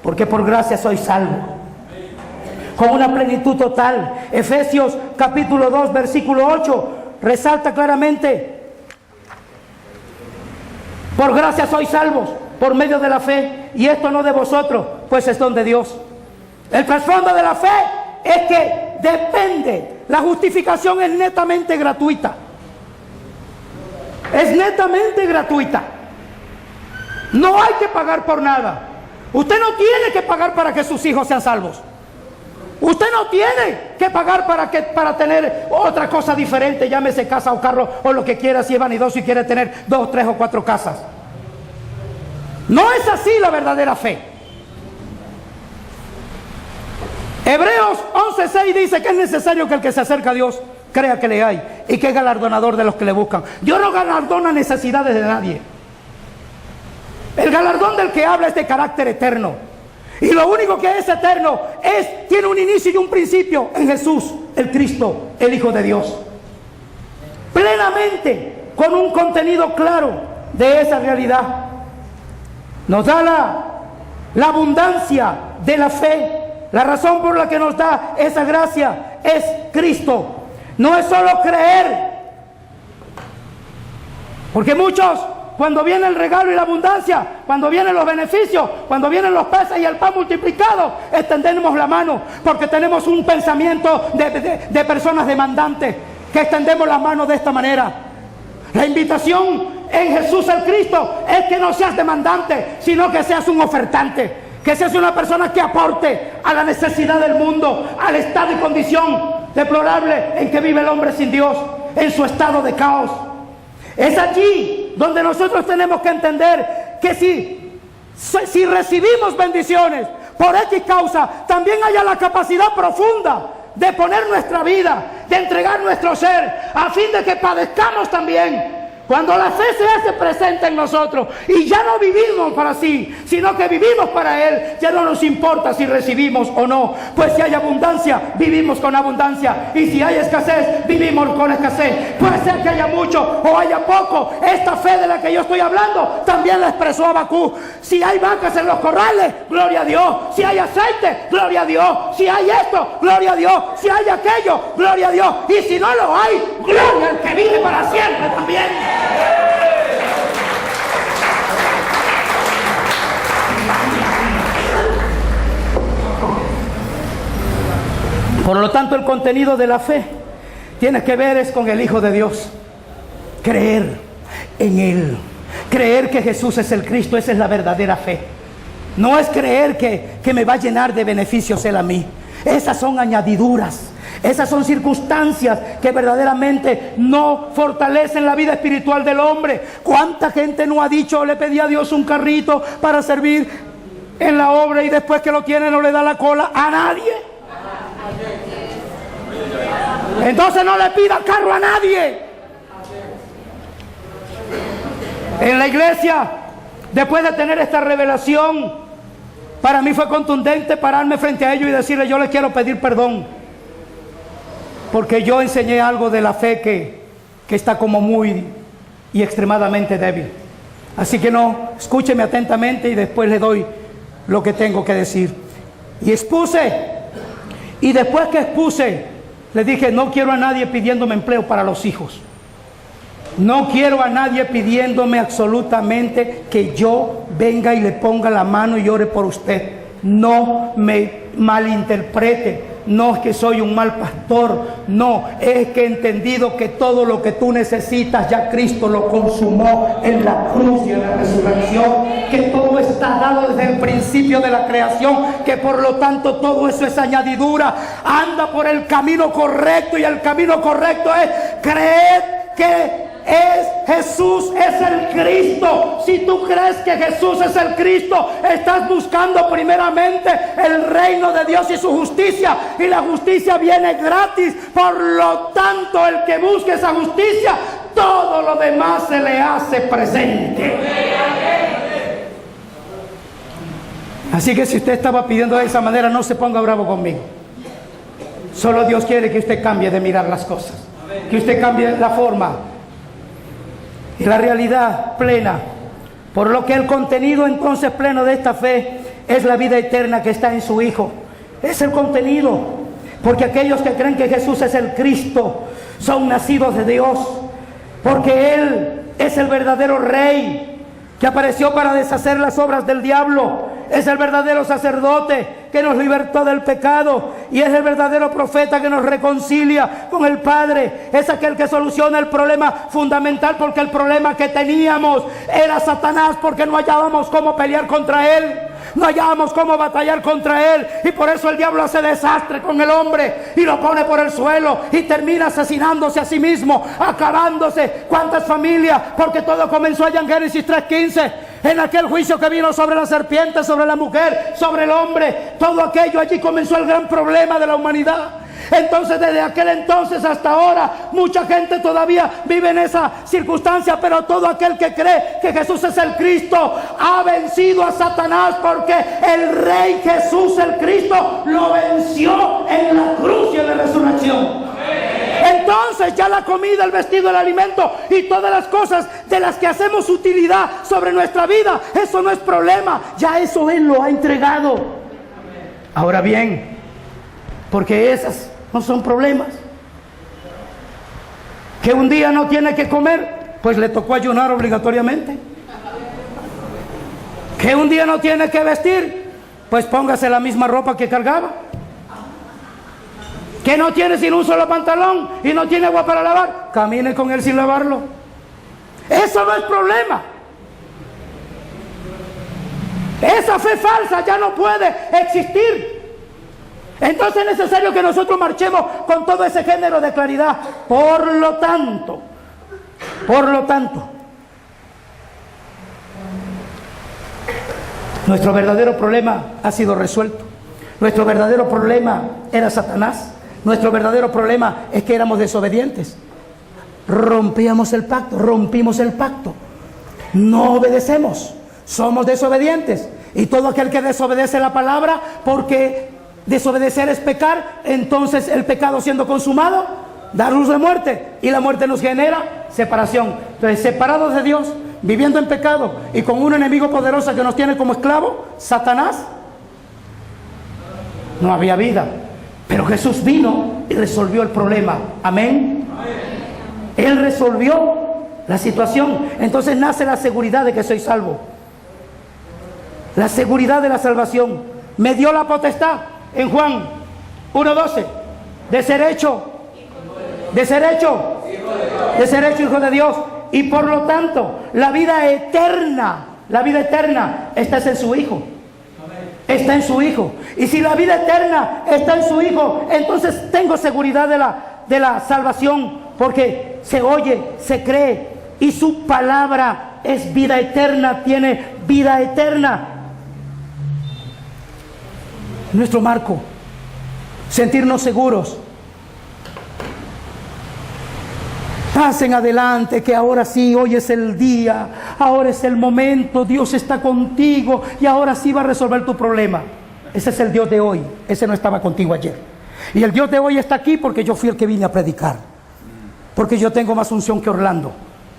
Porque por gracia soy salvo, con una plenitud total. Efesios capítulo 2 versículo 8 resalta claramente: por gracia sois salvos, por medio de la fe, y esto no de vosotros, pues es don de Dios. El trasfondo de la fe es que depende, la justificación es netamente gratuita. Es netamente gratuita. No hay que pagar por nada. Usted no tiene que pagar para que sus hijos sean salvos. Usted no tiene que pagar para tener otra cosa diferente, llámese casa o carro o lo que quiera, si es vanidoso y quiere tener 2, 3 o 4 casas. No es así la verdadera fe. Hebreos 11:6 dice que es necesario que el que se acerca a Dios crea que le hay y que es galardonador de los que le buscan. Dios no galardona necesidades de nadie. El galardón del que habla es de carácter eterno. Y lo único que es eterno tiene un inicio y un principio en Jesús, el Cristo, el Hijo de Dios. Plenamente, con un contenido claro de esa realidad. Nos da la abundancia de la fe. La razón por la que nos da esa gracia es Cristo. No es solo creer. Porque muchos, cuando viene el regalo y la abundancia, cuando vienen los beneficios, cuando vienen los peces y el pan multiplicado, extendemos la mano, porque tenemos un pensamiento de personas demandantes, que extendemos la mano de esta manera. La invitación en Jesús el Cristo es que no seas demandante, sino que seas un ofertante, que seas una persona que aporte a la necesidad del mundo, al estado y condición deplorable en que vive el hombre sin Dios, en su estado de caos. Es allí donde nosotros tenemos que entender que si recibimos bendiciones por X causa, también haya la capacidad profunda de poner nuestra vida, de entregar nuestro ser, a fin de que padezcamos también. Cuando la fe se hace presente en nosotros y ya no vivimos para sí, sino que vivimos para Él, ya no nos importa si recibimos o no. Pues si hay abundancia, vivimos con abundancia. Y si hay escasez, vivimos con escasez. Puede ser que haya mucho o haya poco. Esta fe de la que yo estoy hablando también la expresó Habacuc. Si hay vacas en los corrales, gloria a Dios. Si hay aceite, gloria a Dios. Si hay esto, gloria a Dios. Si hay aquello, gloria a Dios. Y si no lo hay, gloria al que vive para siempre también. Por lo tanto, el contenido de la fe tiene que ver es con el Hijo de Dios. Creer en Él. Creer que Jesús es el Cristo, esa es la verdadera fe. No es creer que me va a llenar de beneficios Él a mí. Esas son añadiduras. Esas son circunstancias que verdaderamente no fortalecen la vida espiritual del hombre. ¿Cuánta gente no ha dicho, le pedí a Dios un carrito para servir en la obra y después que lo tiene no le da la cola a nadie? Entonces no le pida carro a nadie. En la iglesia, después de tener esta revelación, para mí fue contundente pararme frente a ellos y decirle: yo les quiero pedir perdón, porque yo enseñé algo de la fe que está como muy y extremadamente débil. Así que no, escúcheme atentamente y después le doy lo que tengo que decir. Y expuse, y después que expuse, le dije: no quiero a nadie pidiéndome empleo para los hijos. No quiero a nadie pidiéndome absolutamente que yo venga y le ponga la mano y ore por usted. No me malinterprete. No es que soy un mal pastor, no, es que he entendido que todo lo que tú necesitas ya Cristo lo consumó en la cruz y en la resurrección, que todo está dado desde el principio de la creación, que por lo tanto todo eso es añadidura. Anda por el camino correcto, y el camino correcto es creer que Jesús es el Cristo. Si tú crees que Jesús es el Cristo, estás buscando primeramente el reino de Dios y su justicia, y la justicia viene gratis. Por lo tanto, el que busque esa justicia, todo lo demás se le hace presente. Así que si usted estaba pidiendo de esa manera, no se ponga bravo conmigo. Solo Dios quiere que usted cambie de mirar las cosas, que usted cambie la forma y la realidad plena. Por lo que el contenido entonces pleno de esta fe es la vida eterna que está en su Hijo. Es el contenido. Porque aquellos que creen que Jesús es el Cristo son nacidos de Dios. Porque Él es el verdadero Rey que apareció para deshacer las obras del diablo. Es el verdadero sacerdote que nos libertó del pecado, y es el verdadero profeta que nos reconcilia con el Padre. Es aquel que soluciona el problema fundamental, porque el problema que teníamos era Satanás, porque no hallábamos cómo pelear contra él, no hallábamos cómo batallar contra él, y por eso el diablo hace desastre con el hombre y lo pone por el suelo y termina asesinándose a sí mismo, acabándose. ¿Cuántas familias? Porque todo comenzó allá en Génesis 3:15, en aquel juicio que vino sobre la serpiente, sobre la mujer, sobre el hombre. Todo aquello, allí comenzó el gran problema de la humanidad. Entonces, desde aquel entonces hasta ahora, mucha gente todavía vive en esa circunstancia, pero todo aquel que cree que Jesús es el Cristo ha vencido a Satanás, porque el Rey Jesús el Cristo lo venció en la cruz y en la resurrección. Entonces entonces ya la comida, el vestido, el alimento y todas las cosas de las que hacemos utilidad sobre nuestra vida, eso no es problema, ya eso Él lo ha entregado. Ahora bien, porque esas no son problemas. Que un día no tiene que comer, pues le tocó ayunar obligatoriamente. Que un día no tiene que vestir, pues póngase la misma ropa que cargaba. Que no tiene sino un solo pantalón y no tiene agua para lavar, camine con él sin lavarlo. Eso no es problema. Esa fe falsa ya no puede existir. Entonces es necesario que nosotros marchemos con todo ese género de claridad. Por lo tanto, nuestro verdadero problema ha sido resuelto. Nuestro verdadero problema era Satanás. Nuestro verdadero problema es que éramos desobedientes. Rompimos el pacto. No obedecemos. Somos desobedientes. Y todo aquel que desobedece la palabra, porque desobedecer es pecar, entonces el pecado siendo consumado, da luz de muerte. Y la muerte nos genera separación. Entonces, separados de Dios, viviendo en pecado y con un enemigo poderoso que nos tiene como esclavo, Satanás, no había vida. Pero Jesús vino y resolvió el problema. Amén. Él resolvió la situación. Entonces nace la seguridad de que soy salvo. La seguridad de la salvación. Me dio la potestad en Juan 1:12 de ser hecho hijo de Dios. Y por lo tanto, la vida eterna está en su Hijo. Está en su Hijo. Y si la vida eterna está en su Hijo, entonces tengo seguridad de la salvación, porque se oye, se cree, y su palabra es vida eterna, tiene vida eterna. Nuestro marco, sentirnos seguros. Pasen adelante, que ahora sí, hoy es el día, ahora es el momento, Dios está contigo y ahora sí va a resolver tu problema. Ese es el Dios de hoy, ese no estaba contigo ayer. Y el Dios de hoy está aquí porque yo fui el que vine a predicar, porque yo tengo más unción que Orlando,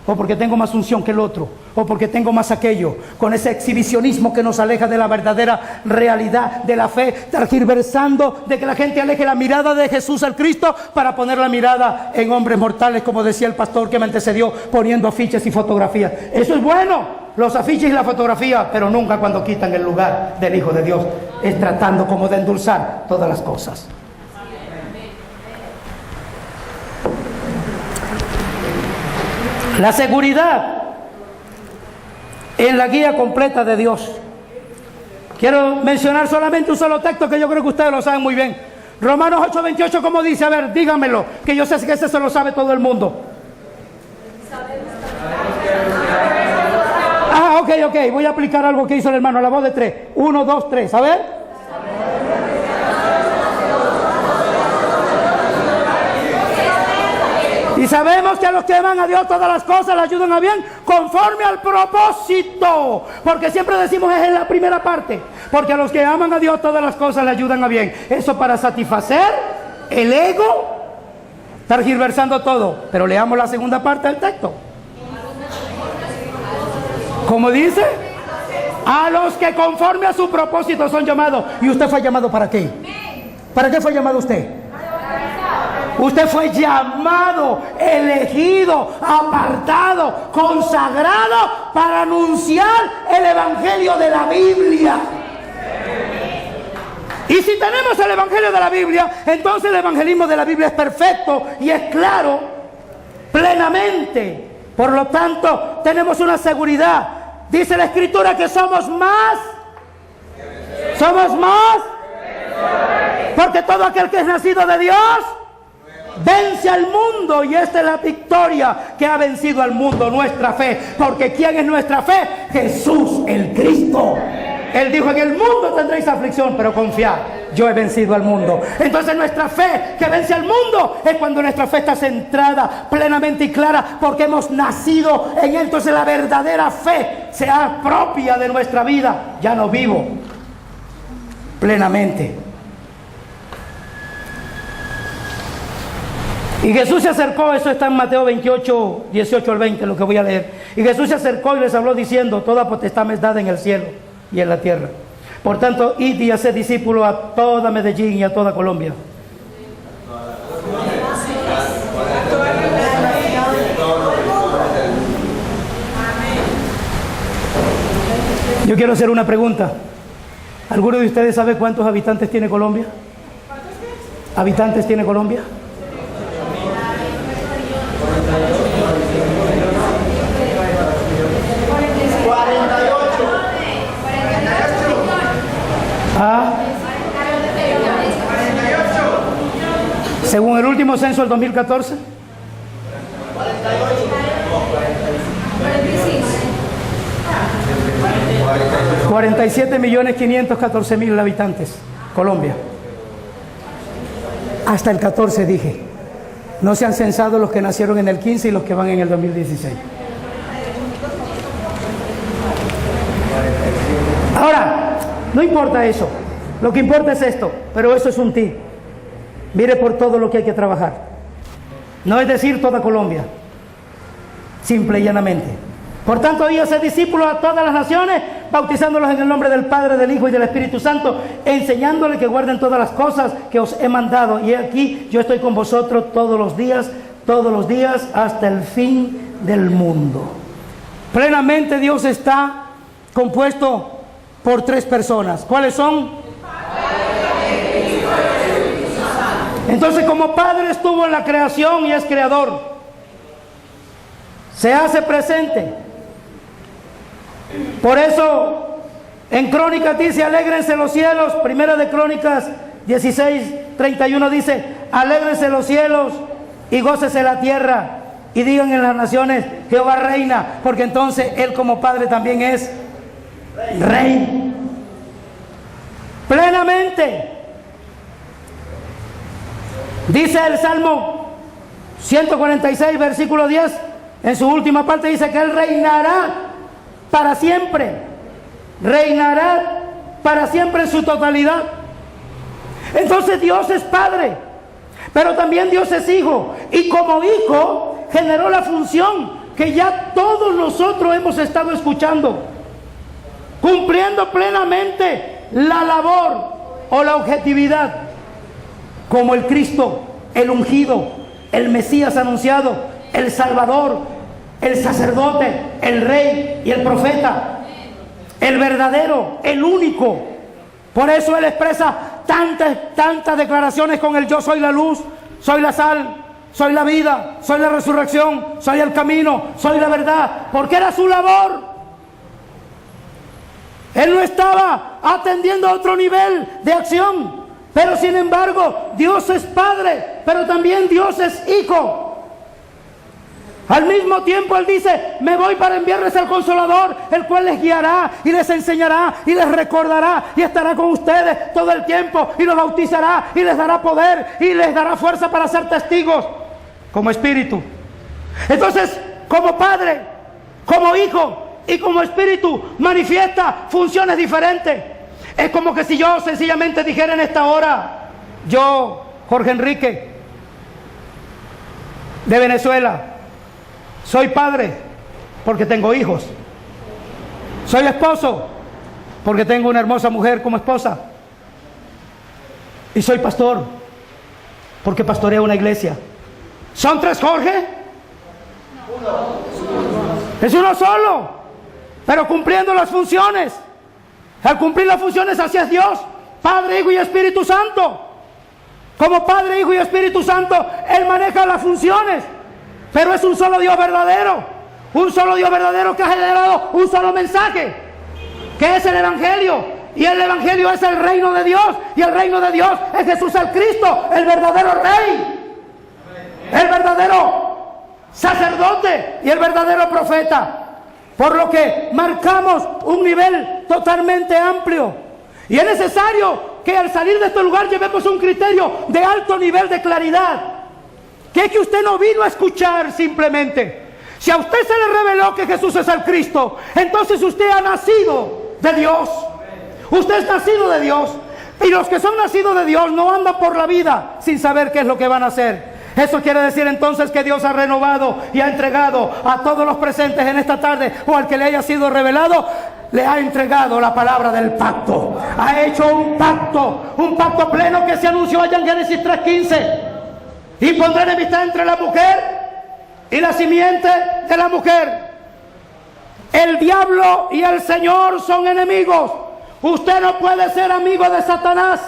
o porque tengo más unción que el otro, o porque tengo más aquello, con ese exhibicionismo que nos aleja de la verdadera realidad de la fe, tergiversando de que la gente aleje la mirada de Jesús al Cristo para poner la mirada en hombres mortales, como decía el pastor que me antecedió, poniendo afiches y fotografías. Eso es bueno, los afiches y la fotografía, pero nunca cuando quitan el lugar del Hijo de Dios. Es tratando como de endulzar todas las cosas. La seguridad en la guía completa de Dios. Quiero mencionar solamente un solo texto que yo creo que ustedes lo saben muy bien. Romanos 8:28, ¿cómo dice? A ver, díganmelo, que yo sé que ese se lo sabe todo el mundo. Ok, voy a aplicar algo que hizo el hermano, a la voz de 3. 1, 2, 3, a ver. Y sabemos que a los que aman a Dios todas las cosas le ayudan a bien conforme al propósito. Porque siempre decimos es en la primera parte. Porque a los que aman a Dios todas las cosas le ayudan a bien. Eso para satisfacer el ego, tergiversando todo. Pero leamos la segunda parte del texto. ¿Cómo dice? A los que conforme a su propósito son llamados. ¿Y usted fue llamado para qué? ¿Para qué fue llamado usted? Usted fue llamado, elegido, apartado, consagrado para anunciar el evangelio de la Biblia. Y si tenemos el evangelio de la Biblia, entonces el evangelismo de la Biblia es perfecto y es claro, plenamente. Por lo tanto, tenemos una seguridad. Dice la Escritura que somos más. Porque todo aquel que es nacido de Dios vence al mundo, y esta es la victoria que ha vencido al mundo, nuestra fe. Porque ¿quién es nuestra fe? Jesús el Cristo. Él dijo: en el mundo tendréis aflicción, pero confiad, yo he vencido al mundo. Entonces nuestra fe que vence al mundo es cuando nuestra fe está centrada plenamente y clara, porque hemos nacido en él. Entonces la verdadera fe se apropia de nuestra vida. Ya no vivo plenamente. Y Y Jesús se acercó, eso está en Mateo 28, 18 al 20, lo que voy a leer. Y Jesús se acercó y les habló diciendo: toda potestad me es dada en el cielo y en la tierra. Por tanto, id y haced discípulos a toda Medellín y a toda Colombia. Yo quiero hacer una pregunta. ¿Alguno de ustedes sabe cuántos habitantes tiene Colombia? ¿Habitantes tiene Colombia? Ah, según el último censo del 2014, 47.514.000 habitantes, Colombia. Hasta el 14 dije. No se han censado los que nacieron en el 15 y los que van en el 2016. Ahora, no importa eso. Lo que importa es esto, pero eso es un tip. Mire por todo lo que hay que trabajar. No es decir toda Colombia, simple y llanamente. Por tanto, y hacer discípulos a todas las naciones, bautizándolos en el nombre del Padre, del Hijo y del Espíritu Santo, enseñándoles que guarden todas las cosas que os he mandado. Y aquí yo estoy con vosotros todos los días, hasta el fin del mundo. Plenamente Dios está compuesto por tres personas. ¿Cuáles son? Entonces, como Padre estuvo en la creación y es creador, se hace presente. Por eso en Crónicas dice: alégrense los cielos. Primera de Crónicas 16:31 dice: alégrense los cielos y gócese la tierra, y digan en las naciones: Jehová reina. Porque entonces Él como Padre también es Rey. Plenamente. Dice el Salmo 146 versículo 10, en su última parte dice que Él reinará para siempre. Reinará para siempre en su totalidad. Entonces Dios es Padre, pero también Dios es Hijo. Y como Hijo generó la función que ya todos nosotros hemos estado escuchando, cumpliendo plenamente la labor o la objetividad como el Cristo, el ungido, el Mesías anunciado, el Salvador, el sacerdote, el rey y el profeta, el verdadero, el único. Por eso Él expresa tantas declaraciones con el: yo soy la luz, soy la sal, soy la vida, soy la resurrección, soy el camino, soy la verdad, porque era su labor. Él no estaba atendiendo a otro nivel de acción, pero sin embargo Dios es Padre, pero también Dios es Hijo. Al mismo tiempo Él dice: me voy para enviarles al Consolador, el cual les guiará y les enseñará y les recordará y estará con ustedes todo el tiempo, y los bautizará y les dará poder y les dará fuerza para ser testigos como Espíritu. Entonces, como Padre, como Hijo y como Espíritu, manifiesta funciones diferentes. Es como que si yo sencillamente dijera en esta hora: yo, Jorge Enrique, de Venezuela, soy padre porque tengo hijos. Soy esposo porque tengo una hermosa mujer como esposa. Y soy pastor porque pastoreo una iglesia. ¿Son tres Jorge? Es uno solo, pero cumpliendo las funciones. Al cumplir las funciones, así es Dios, Padre, Hijo y Espíritu Santo. Como Padre, Hijo y Espíritu Santo, Él maneja las funciones. Pero es un solo Dios verdadero. Un solo Dios verdadero que ha generado un solo mensaje, que es el Evangelio. Y el Evangelio es el reino de Dios. Y el reino de Dios es Jesús el Cristo, el verdadero Rey, el verdadero sacerdote y el verdadero profeta. Por lo que marcamos un nivel totalmente amplio. Y es necesario que al salir de este lugar llevemos un criterio de alto nivel de claridad. Que es que usted no vino a escuchar simplemente. Si a usted se le reveló que Jesús es el Cristo, entonces usted ha nacido de Dios. Usted es nacido de Dios. Y los que son nacidos de Dios no andan por la vida sin saber qué es lo que van a hacer. Eso quiere decir entonces que Dios ha renovado y ha entregado a todos los presentes en esta tarde, o al que le haya sido revelado, le ha entregado la palabra del pacto. Ha hecho un pacto pleno que se anunció allá en Génesis 3:15. Y pondré enemistad entre la mujer y la simiente de la mujer. El diablo y el Señor son enemigos. Usted no puede ser amigo de Satanás.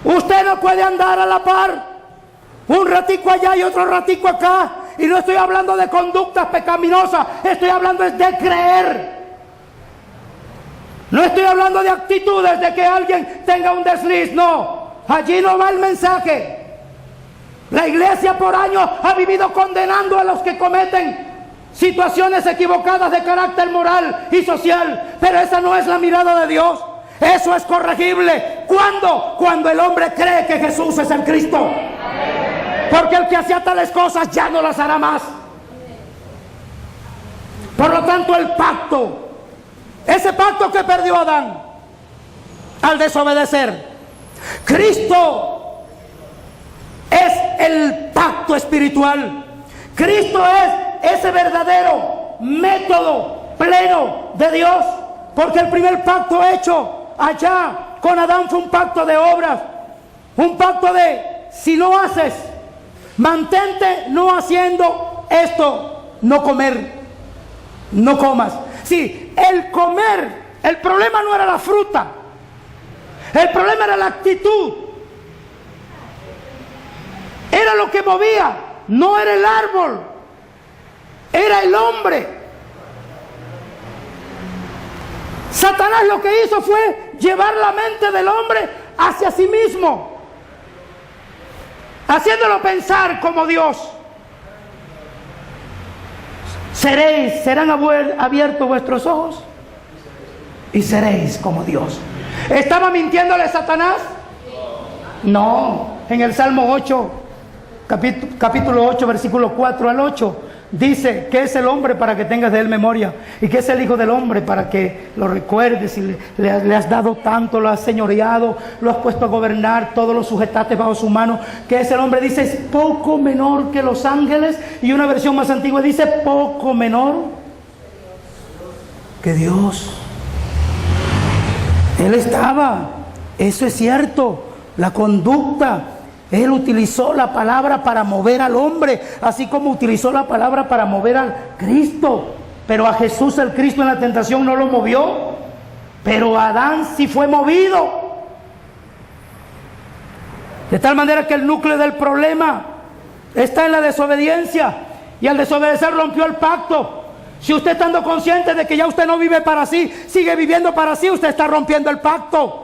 Usted no puede andar a la par, un ratico allá y otro ratico acá. Y no estoy hablando de conductas pecaminosas, estoy hablando de creer. No estoy hablando de actitudes de que alguien tenga un desliz, no. Allí no va el mensaje. La iglesia por años ha vivido condenando a los que cometen situaciones equivocadas de carácter moral y social, pero esa no es la mirada de Dios. Eso es corregible. ¿Cuándo? Cuando el hombre cree que Jesús es el Cristo. Porque el que hacía tales cosas ya no las hará más. Por lo tanto, el pacto, ese pacto que perdió Adán al desobedecer, Cristo es el pacto espiritual. Cristo es ese verdadero método pleno de Dios. Porque el primer pacto hecho allá con Adán fue un pacto de obras, un pacto de: si no haces, mantente no haciendo esto, no comer, no comas. Sí, el comer, el problema no era la fruta, el problema era la actitud, era lo que movía, no era el árbol, era el hombre. Satanás lo que hizo fue llevar la mente del hombre hacia sí mismo, haciéndolo pensar como Dios. Serán abiertos vuestros ojos y seréis como Dios. ¿Estaba mintiéndole Satanás? No. En el Salmo 8, capítulo 8, versículo 4 al 8, dice: ¿qué es el hombre para que tengas de él memoria? ¿Y qué es el hijo del hombre para que lo recuerdes? Y le has dado tanto, lo has señoreado, lo has puesto a gobernar, todo lo sujetaste bajo su mano. ¿Qué es el hombre? Dice: es poco menor que los ángeles. Y una versión más antigua dice: poco menor que Dios. Él estaba, eso es cierto, la conducta. Él utilizó la palabra para mover al hombre, así como utilizó la palabra para mover al Cristo. Pero a Jesús el Cristo en la tentación no lo movió, pero a Adán sí fue movido. De tal manera que el núcleo del problema está en la desobediencia, y al desobedecer rompió el pacto. Si usted, estando consciente de que ya usted no vive para sí, sigue viviendo para sí, usted está rompiendo el pacto.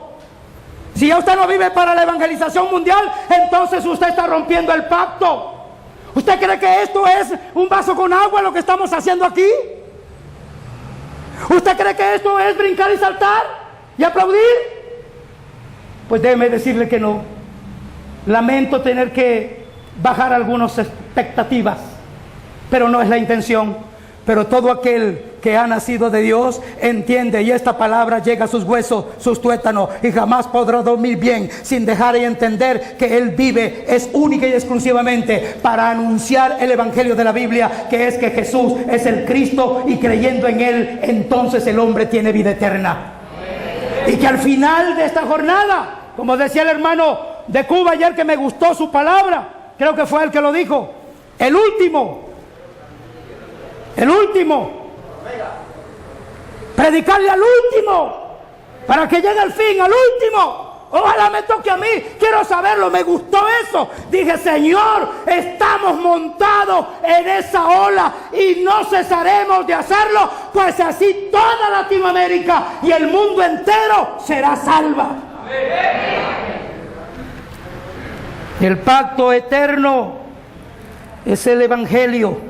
Si ya usted no vive para la evangelización mundial, entonces usted está rompiendo el pacto. ¿Usted cree que esto es un vaso con agua lo que estamos haciendo aquí? ¿Usted cree que esto es brincar y saltar y aplaudir? Pues déjeme decirle que no. Lamento tener que bajar algunas expectativas, pero no es la intención. Pero todo aquel que ha nacido de Dios entiende, y esta palabra llega a sus huesos, sus tuétanos, y jamás podrá dormir bien sin dejar y entender que Él vive, es única y exclusivamente para anunciar el evangelio de la Biblia, que es que Jesús es el Cristo, y creyendo en Él, entonces el hombre tiene vida eterna. Y que al final de esta jornada, como decía el hermano de Cuba ayer, que me gustó su palabra, creo que fue él que lo dijo, el último, predicarle al último, para que llegue al fin, al último. Ojalá me toque a mí, quiero saberlo, me gustó eso. Dije: Señor, estamos montados en esa ola y no cesaremos de hacerlo, pues así toda Latinoamérica y el mundo entero será salva. El pacto eterno es el evangelio.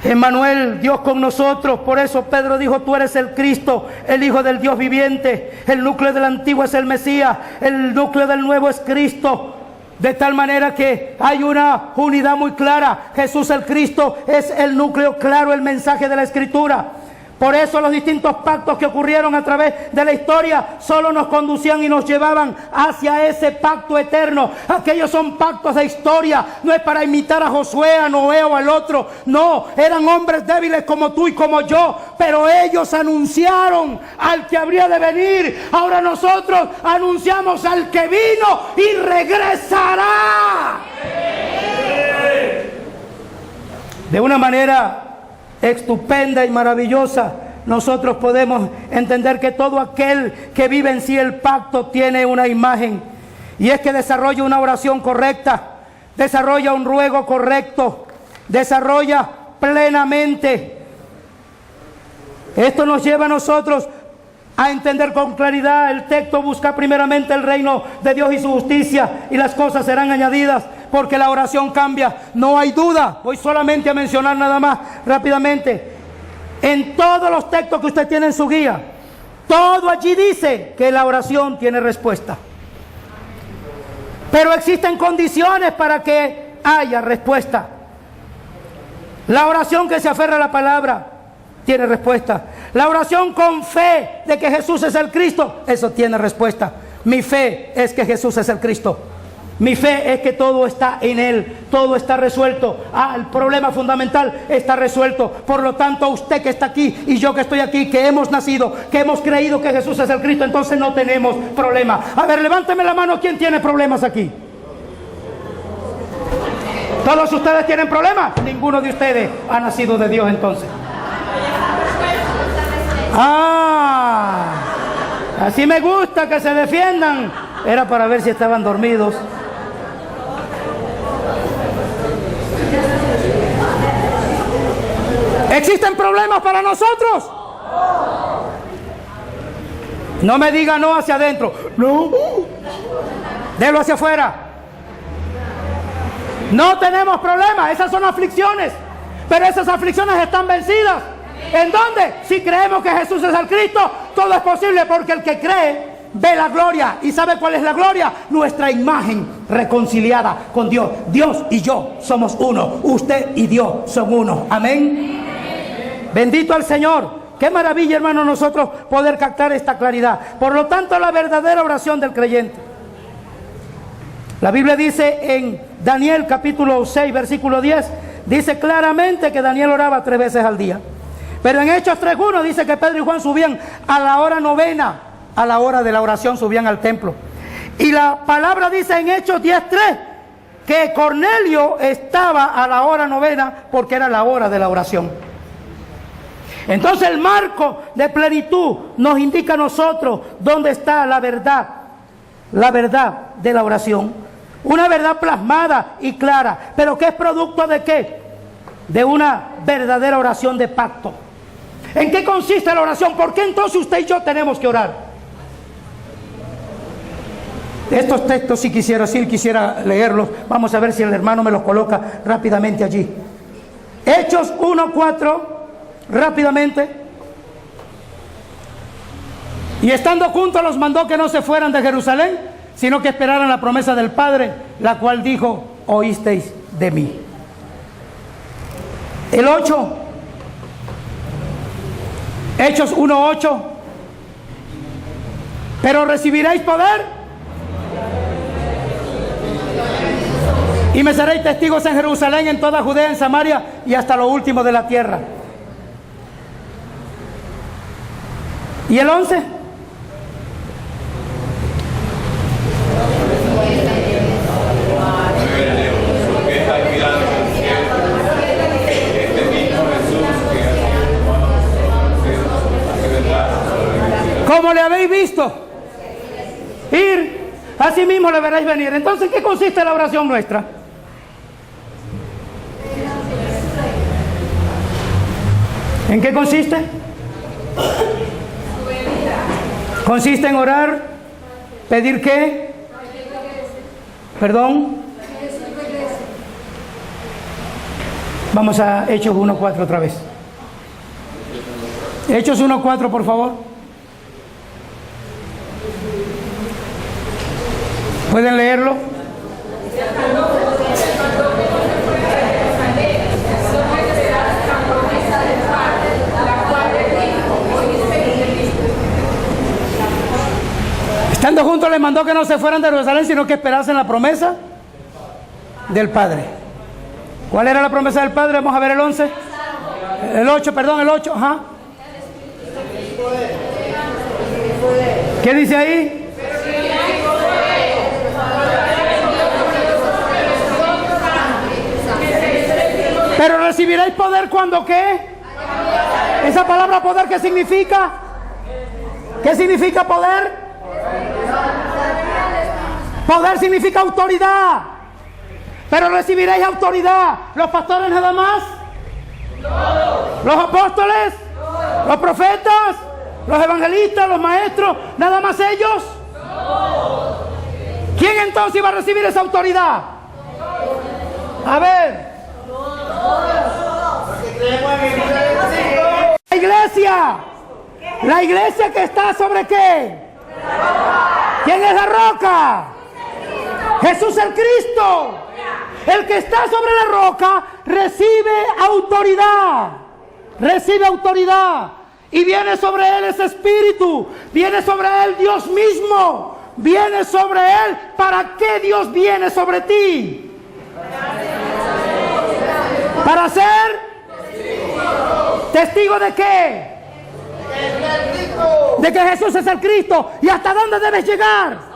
Emmanuel, Dios con nosotros. Por eso Pedro dijo: tú eres el Cristo, el Hijo del Dios viviente. El núcleo del antiguo es el Mesías, el núcleo del nuevo es Cristo. De tal manera que hay una unidad muy clara. Jesús el Cristo es el núcleo claro, el mensaje de la Escritura. Por eso los distintos pactos que ocurrieron a través de la historia solo nos conducían y nos llevaban hacia ese pacto eterno. Aquellos son pactos de historia, no es para imitar a Josué, a Noé o al otro. No, eran hombres débiles como tú y como yo, pero ellos anunciaron al que habría de venir. Ahora nosotros anunciamos al que vino y regresará. De una manera estupenda y maravillosa, nosotros podemos entender que todo aquel que vive en sí el pacto tiene una imagen, y es que desarrolla una oración correcta, desarrolla un ruego correcto, desarrolla plenamente. Esto nos lleva a nosotros a entender con claridad el texto: busca primeramente el reino de Dios y su justicia, y las cosas serán añadidas, porque la oración cambia, no hay duda. Voy solamente a mencionar nada más rápidamente. En todos los textos que usted tiene en su guía, todo allí dice que la oración tiene respuesta. Pero existen condiciones para que haya respuesta. La oración que se aferra a la palabra tiene respuesta. La oración con fe de que Jesús es el Cristo, eso tiene respuesta. Mi fe es que Jesús es el Cristo. Mi fe es que todo está en Él, todo está resuelto. El problema fundamental está resuelto. Por lo tanto, usted que está aquí y yo que estoy aquí, que hemos nacido, que hemos creído que Jesús es el Cristo, entonces no tenemos problema. A ver, levánteme la mano, ¿quién tiene problemas aquí? ¿Todos ustedes tienen problemas? Ninguno de ustedes ha nacido de Dios entonces. Así me gusta que se defiendan. Era para ver si estaban dormidos. ¿Existen problemas para nosotros? No me diga no hacia adentro. No. Délo hacia afuera. No tenemos problemas. Esas son aflicciones. Pero esas aflicciones están vencidas. ¿En dónde? Si creemos que Jesús es el Cristo, todo es posible, porque el que cree ve la gloria. ¿Y sabe cuál es la gloria? Nuestra imagen reconciliada con Dios. Dios y yo somos uno. Usted y Dios son uno. Amén. Bendito al Señor. Qué maravilla, hermano, nosotros poder captar esta claridad. Por lo tanto, la verdadera oración del creyente. La Biblia dice en Daniel capítulo 6, versículo 10, dice claramente que Daniel oraba 3 veces al día. Pero en Hechos 3:1 dice que Pedro y Juan subían a la hora novena, a la hora de la oración, subían al templo. Y la palabra dice en Hechos 10:3 que Cornelio estaba a la hora novena porque era la hora de la oración. Entonces el marco de plenitud nos indica a nosotros dónde está la verdad de la oración. Una verdad plasmada y clara, pero que es producto de ¿qué? De una verdadera oración de pacto. ¿En qué consiste la oración? ¿Por qué entonces usted y yo tenemos que orar? Estos textos si quisiera leerlos. Vamos a ver si el hermano me los coloca rápidamente allí. Hechos 1:4, rápidamente. Y estando juntos los mandó que no se fueran de Jerusalén, sino que esperaran la promesa del Padre, la cual dijo: oísteis de mí. El 8, Hechos 1:8. Pero recibiréis poder y me seréis testigos en Jerusalén, en toda Judea, en Samaria y hasta lo último de la tierra. ¿Y el 11? Como le habéis visto ir, así mismo le veréis venir. Entonces, ¿en qué consiste la oración nuestra? ¿En qué consiste? Consiste en orar, pedir ¿qué? Perdón. Vamos a Hechos 1:4 otra vez. Hechos 1:4, por favor. ¿Pueden leerlo? La cual le dijo: mandó que no se fueran de Jerusalén, sino que esperasen la promesa del Padre. ¿Cuál era la promesa del Padre? Vamos a ver el 11. El 8, perdón, el 8. Ajá. ¿Qué dice ahí? Pero recibiréis poder cuando ¿qué? Esa palabra poder, ¿qué significa? ¿Qué significa poder? Poder significa autoridad. Pero recibiréis autoridad. ¿Los pastores nada más? ¿Los apóstoles? ¿Los profetas? ¿Los evangelistas? ¿Los maestros? ¿Nada más ellos? ¿Quién entonces iba a recibir esa autoridad? A ver. La iglesia. La iglesia que está sobre ¿qué? ¿Quién es la roca? Jesús el Cristo. El que está sobre la roca recibe autoridad. Recibe autoridad. Y viene sobre él ese espíritu. Viene sobre él Dios mismo. Viene sobre él. ¿Para qué Dios viene sobre ti? ¿Para ser? ¿Testigo de qué? De que Jesús es el Cristo. ¿Y hasta dónde debes llegar?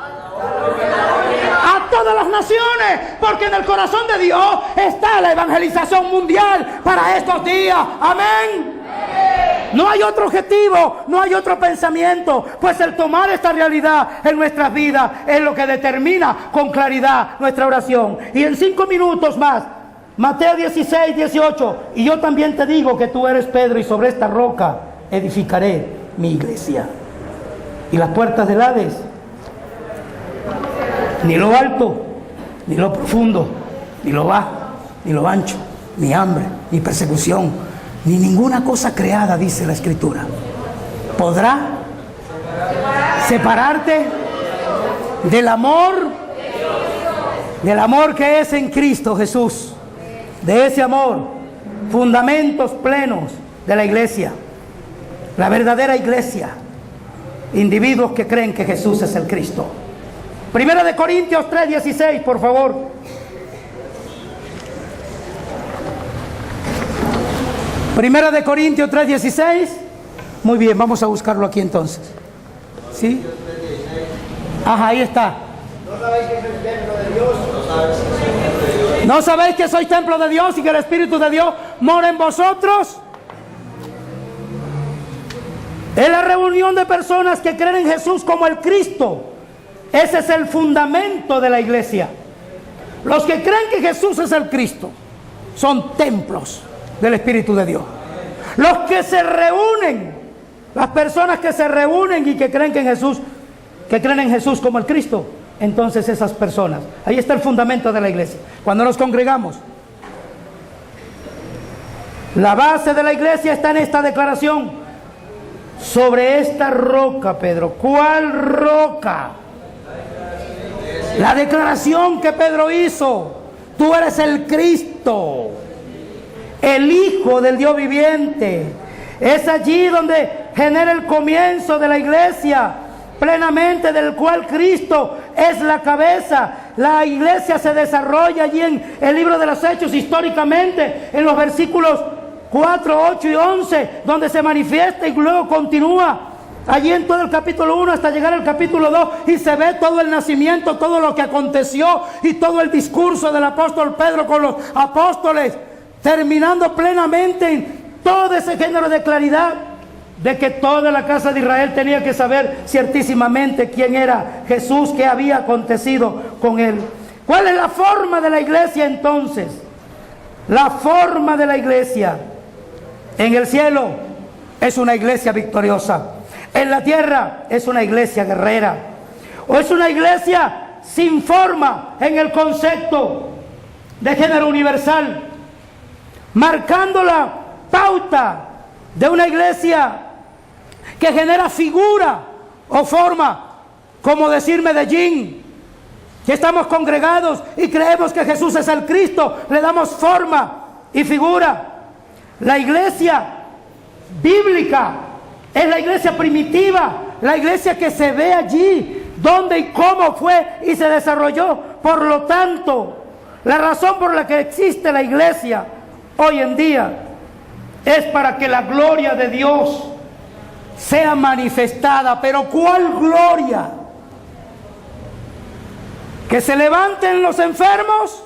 A todas las naciones, porque en el corazón de Dios está la evangelización mundial para estos días. Amén. No hay otro objetivo, no hay otro pensamiento, pues el tomar esta realidad en nuestras vidas es lo que determina con claridad nuestra oración. Y en 5 minutos más, Mateo 16, 18, y yo también te digo que tú eres Pedro, y sobre esta roca edificaré mi iglesia. Y las puertas del Hades, ni lo alto, ni lo profundo, ni lo bajo, ni lo ancho, ni hambre, ni persecución, ni ninguna cosa creada, dice la Escritura, podrá separarte del amor que es en Cristo Jesús. De ese amor, fundamentos plenos de la iglesia, la verdadera iglesia, individuos que creen que Jesús es el Cristo. Primera de Corintios 3:16, por favor. Primera de Corintios 3:16. Muy bien, vamos a buscarlo aquí entonces. ¿Sí? Ajá, ahí está. ¿No sabéis que sois templo de Dios y que el Espíritu de Dios mora en vosotros? Es la reunión de personas que creen en Jesús como el Cristo. Ese es el fundamento de la iglesia. Los que creen que Jesús es el Cristo son templos del Espíritu de Dios. Los que se reúnen, las personas que se reúnen y que creen en Jesús como el Cristo, entonces esas personas, ahí está el fundamento de la iglesia. Cuando nos congregamos, la base de la iglesia está en esta declaración: sobre esta roca, Pedro. ¿Cuál roca? La declaración que Pedro hizo: tú eres el Cristo, el Hijo del Dios viviente. Es allí donde genera el comienzo de la iglesia plenamente, del cual Cristo es la cabeza. La iglesia se desarrolla allí en el libro de los Hechos, históricamente, en los versículos 4, 8 y 11, donde se manifiesta y luego continúa allí en todo el capítulo 1 hasta llegar al capítulo 2, y se ve todo el nacimiento, todo lo que aconteció y todo el discurso del apóstol Pedro con los apóstoles, terminando plenamente en todo ese género de claridad de que toda la casa de Israel tenía que saber ciertísimamente quién era Jesús, qué había acontecido con él. ¿Cuál es la forma de la iglesia entonces? La forma de la iglesia en el cielo es una iglesia victoriosa. En la tierra es una iglesia guerrera. O es una iglesia sin forma en el concepto de género universal, marcando la pauta de una iglesia que genera figura o forma, como decir Medellín, que estamos congregados y creemos que Jesús es el Cristo, le damos forma y figura. La iglesia bíblica es la iglesia primitiva, la iglesia que se ve allí dónde y cómo fue y se desarrolló. Por lo tanto, la razón por la que existe la iglesia hoy en día es para que la gloria de Dios sea manifestada. Pero ¿cuál gloria? ¿Que se levanten los enfermos?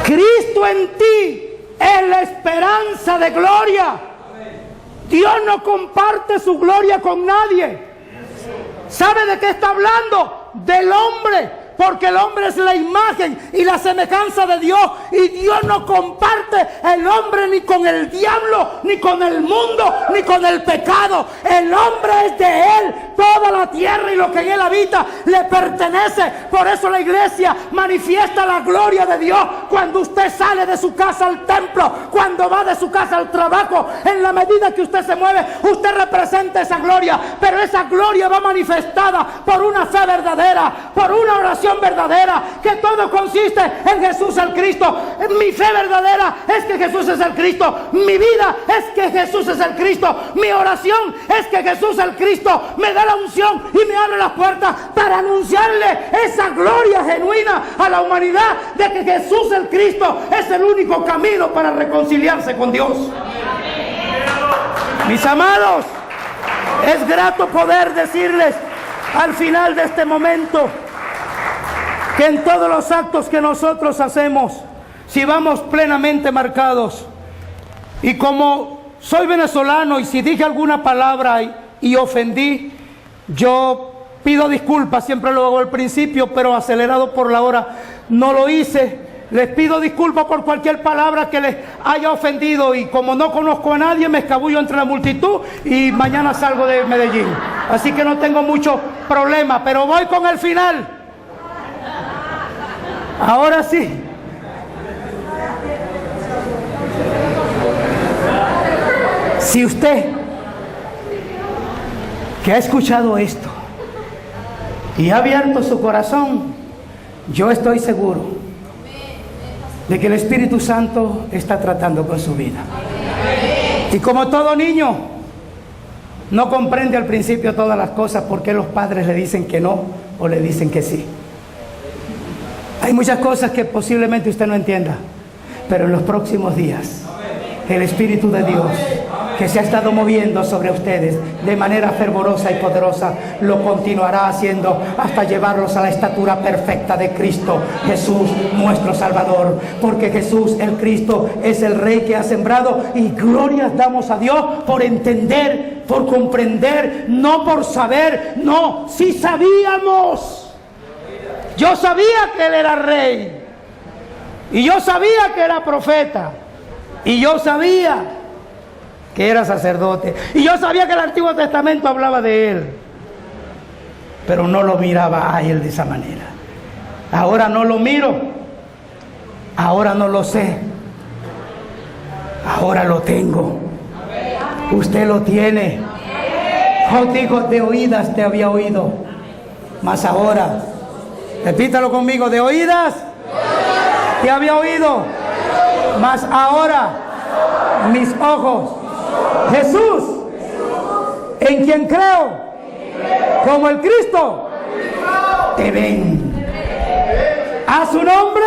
Cristo en ti es la esperanza de gloria. Dios no comparte su gloria con nadie. ¿Sabe de qué está hablando? Del hombre. Porque el hombre es la imagen y la semejanza de Dios. Y Dios no comparte el hombre ni con el diablo, ni con el mundo, ni con el pecado. El hombre es de Él. Toda la tierra y lo que en Él habita le pertenece. Por eso la iglesia manifiesta la gloria de Dios cuando usted sale de su casa al templo, cuando va de su casa al trabajo. En la medida que usted se mueve, usted representa esa gloria. Pero esa gloria va manifestada por una fe verdadera, por una oración verdadera, que todo consiste en Jesús el Cristo. Mi fe verdadera es que Jesús es el Cristo. Mi vida es que Jesús es el Cristo. Mi oración es que Jesús el Cristo me da la unción y me abre las puertas para anunciarle esa gloria genuina a la humanidad de que Jesús el Cristo es el único camino para reconciliarse con Dios. Mis amados, es grato poder decirles al final de este momento que en todos los actos que nosotros hacemos, si vamos plenamente marcados, y como soy venezolano y si dije alguna palabra y ofendí, yo pido disculpas, siempre lo hago al principio, pero acelerado por la hora no lo hice. Les pido disculpas por cualquier palabra que les haya ofendido, y como no conozco a nadie, me escabullo entre la multitud y mañana salgo de Medellín. Así que no tengo mucho problema, pero voy con el final. Ahora sí. Si usted que ha escuchado esto y ha abierto su corazón, yo estoy seguro de que el Espíritu Santo está tratando con su vida. Y como todo niño, no comprende al principio todas las cosas porque los padres le dicen que no o le dicen que sí. Hay muchas cosas que posiblemente usted no entienda, pero en los próximos días, el Espíritu de Dios, que se ha estado moviendo sobre ustedes de manera fervorosa y poderosa, lo continuará haciendo hasta llevarlos a la estatura perfecta de Cristo Jesús, nuestro Salvador. Porque Jesús, el Cristo, es el Rey que ha sembrado, y glorias damos a Dios por entender, por comprender, no por saber. No, sí sabíamos. Yo sabía que Él era rey, y yo sabía que era profeta, y yo sabía que era sacerdote, y yo sabía que el Antiguo Testamento hablaba de Él, pero no lo miraba a Él de esa manera. Ahora no lo miro, ahora no lo sé, ahora lo tengo. Usted lo tiene. Os digo, de oídas te había oído, mas ahora, repítalo conmigo, de oídas te había oído, mas ahora mis ojos, Jesús, en quien creo, como el Cristo, te ven. A su nombre,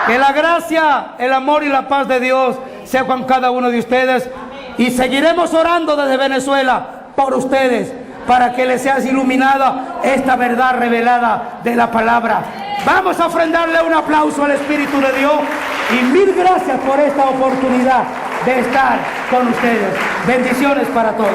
que la gracia, el amor y la paz de Dios sea con cada uno de ustedes. Y seguiremos orando desde Venezuela por ustedes, para que les sea iluminada esta verdad revelada de la palabra. Vamos a ofrendarle un aplauso al Espíritu de Dios, y mil gracias por esta oportunidad de estar con ustedes. Bendiciones para todos.